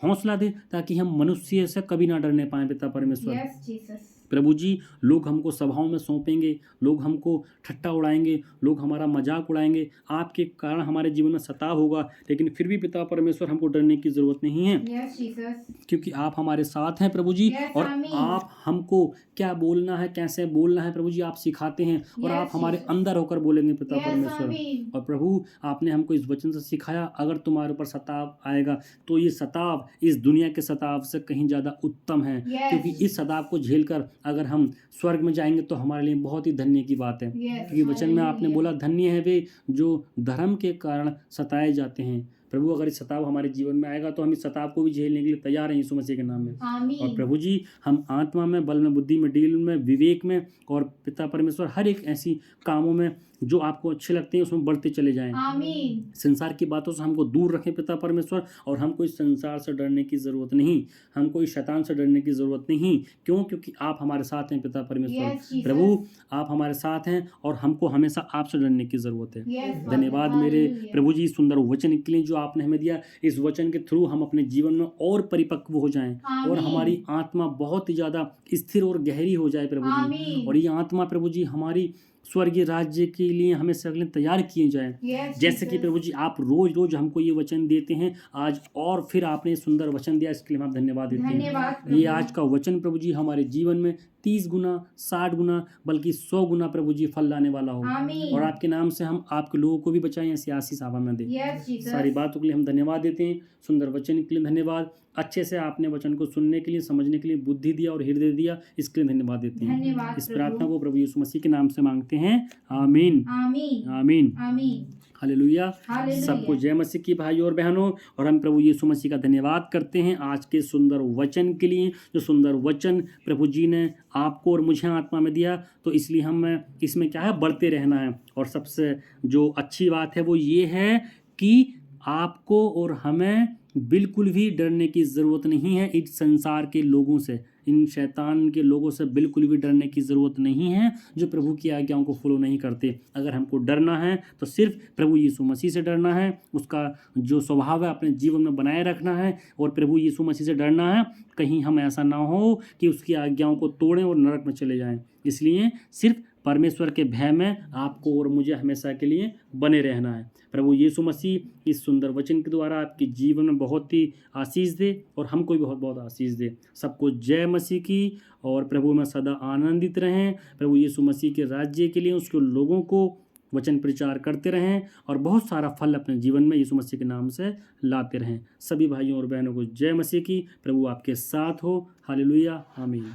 हौसला दे ताकि हम मनुष्य से कभी ना डरने पाए। पिता परमेश्वर यस जीसस। प्रभु जी, लोग हमको सभाओं में सौंपेंगे, लोग हमको ठट्टा उड़ाएंगे, लोग हमारा मजाक उड़ाएंगे, आपके कारण हमारे जीवन में सताव होगा, लेकिन फिर भी पिता परमेश्वर हमको डरने की ज़रूरत नहीं है, यस जीसस। क्योंकि आप हमारे साथ हैं प्रभु जी। Yes, और आमीन। आप हमको क्या बोलना है, कैसे बोलना है प्रभु जी, आप सिखाते हैं और Yes, आप हमारे Jesus। अंदर होकर बोलेंगे पिता यस परमेश्वर। आमीन। और प्रभु, आपने हमको इस वचन से सिखाया, अगर तुम्हारे ऊपर सताव आएगा तो ये सताव इस दुनिया के सताव से कहीं ज़्यादा उत्तम है, Yes, क्योंकि इस सताव को झेलकर अगर हम स्वर्ग में जाएंगे तो हमारे लिए बहुत ही धन्य की बात है। Yes, क्योंकि वचन में आपने hallelujah। बोला, धन्य है वे जो धर्म के कारण सताए जाते हैं। प्रभु, अगर इस सताव हमारे जीवन में आएगा तो हम इस सताव को भी झेलने के लिए तैयार हैं यीशु मसीह के नाम में। और आमीन। प्रभु जी, हम आत्मा में, बल में, बुद्धि में, डील में, विवेक में और पिता परमेश्वर हर एक ऐसी कामों में जो आपको अच्छे लगते हैं उसमें बढ़ते चले जाएं। आमीन। संसार की बातों से हमको दूर रखें पिता परमेश्वर। और हमको इस संसार से डरने की ज़रूरत नहीं, हमको इस शैतान से डरने की ज़रूरत नहीं। क्यों? क्योंकि आप हमारे साथ हैं पिता परमेश्वर। Yes, Jesus। प्रभु, आप हमारे साथ हैं और हमको हमेशा आपसे डरने की ज़रूरत है। Yes, धन्यवाद Father। मेरे Hallelujah। प्रभु जी, सुंदर वचन के लिए जो आपने हमें दिया। इस वचन के थ्रू हम अपने जीवन में और परिपक्व हो जाएं और आमीन। हमारी आत्मा बहुत ही ज़्यादा स्थिर और गहरी हो जाए प्रभु जी। आमीन। और ये आत्मा प्रभु जी हमारी स्वर्गीय राज्य के लिए हमें सगले तैयार किए जाएं। Yes, जैसे कि Jesus। प्रभु जी आप रोज रोज हमको ये वचन देते हैं, आज और फिर आपने सुंदर वचन दिया, इसके लिए हम धन्यवाद देते धन्यवाद हैं। प्रभु। ये आज का वचन प्रभु जी हमारे जीवन में 30 गुना, 60 गुना, बल्कि 100 गुना प्रभु जी फल लाने वाला हो। आमीन। और आपके नाम से हम आपके लोगों को भी बचाएं, ऐसी आशीष आप हमें दें। Yes, Jesus। सारी बातों के लिए हम धन्यवाद देते हैं। सुंदर वचन के लिए धन्यवाद। अच्छे से आपने वचन को सुनने के लिए, समझने के लिए बुद्धि दिया और हृदय दिया, इसके लिए धन्यवाद देते हैं। धन्यवाद इस प्रभु। प्रार्थना को प्रभु यीशु मसीह के नाम से मांगते हैं, आमीन आमीन। आमीन। आमीन। हालेलुया। हालेलुया। सबको जय मसीह की भाइयों और बहनों। और हम प्रभु यीशु मसीह का धन्यवाद करते हैं आज के सुंदर वचन के लिए, जो सुंदर वचन प्रभु जी ने आपको और मुझे आत्मा में दिया। तो इसलिए हम इसमें क्या है, बढ़ते रहना है। और सबसे जो अच्छी बात है वो ये है कि आपको और हमें बिल्कुल भी डरने की ज़रूरत नहीं है इस संसार के लोगों से, इन शैतान के लोगों से बिल्कुल भी डरने की ज़रूरत नहीं है जो प्रभु की आज्ञाओं को फॉलो नहीं करते। अगर हमको डरना है तो सिर्फ प्रभु यीशु मसीह से डरना है, उसका जो स्वभाव है अपने जीवन में बनाए रखना है और प्रभु यीशु मसीह से डरना है। कहीं हम ऐसा ना हो कि उसकी आज्ञाओं को तोड़ें और नरक में चले जाएं। इसलिए सिर्फ परमेश्वर के भय में आपको और मुझे हमेशा के लिए बने रहना है। प्रभु यीशु मसीह इस सुंदर वचन के द्वारा आपके जीवन में बहुत ही आशीष दे और हमको भी बहुत बहुत आशीष दे। सबको जय मसीह की। और प्रभु में सदा आनंदित रहें। प्रभु यीशु मसीह के राज्य के लिए उसके लोगों को वचन प्रचार करते रहें और बहुत सारा फल अपने जीवन में यीशु मसीह के नाम से लाते रहें। सभी भाइयों और बहनों को जय मसीह की। प्रभु आपके साथ हो। हालेलुया। आमीन।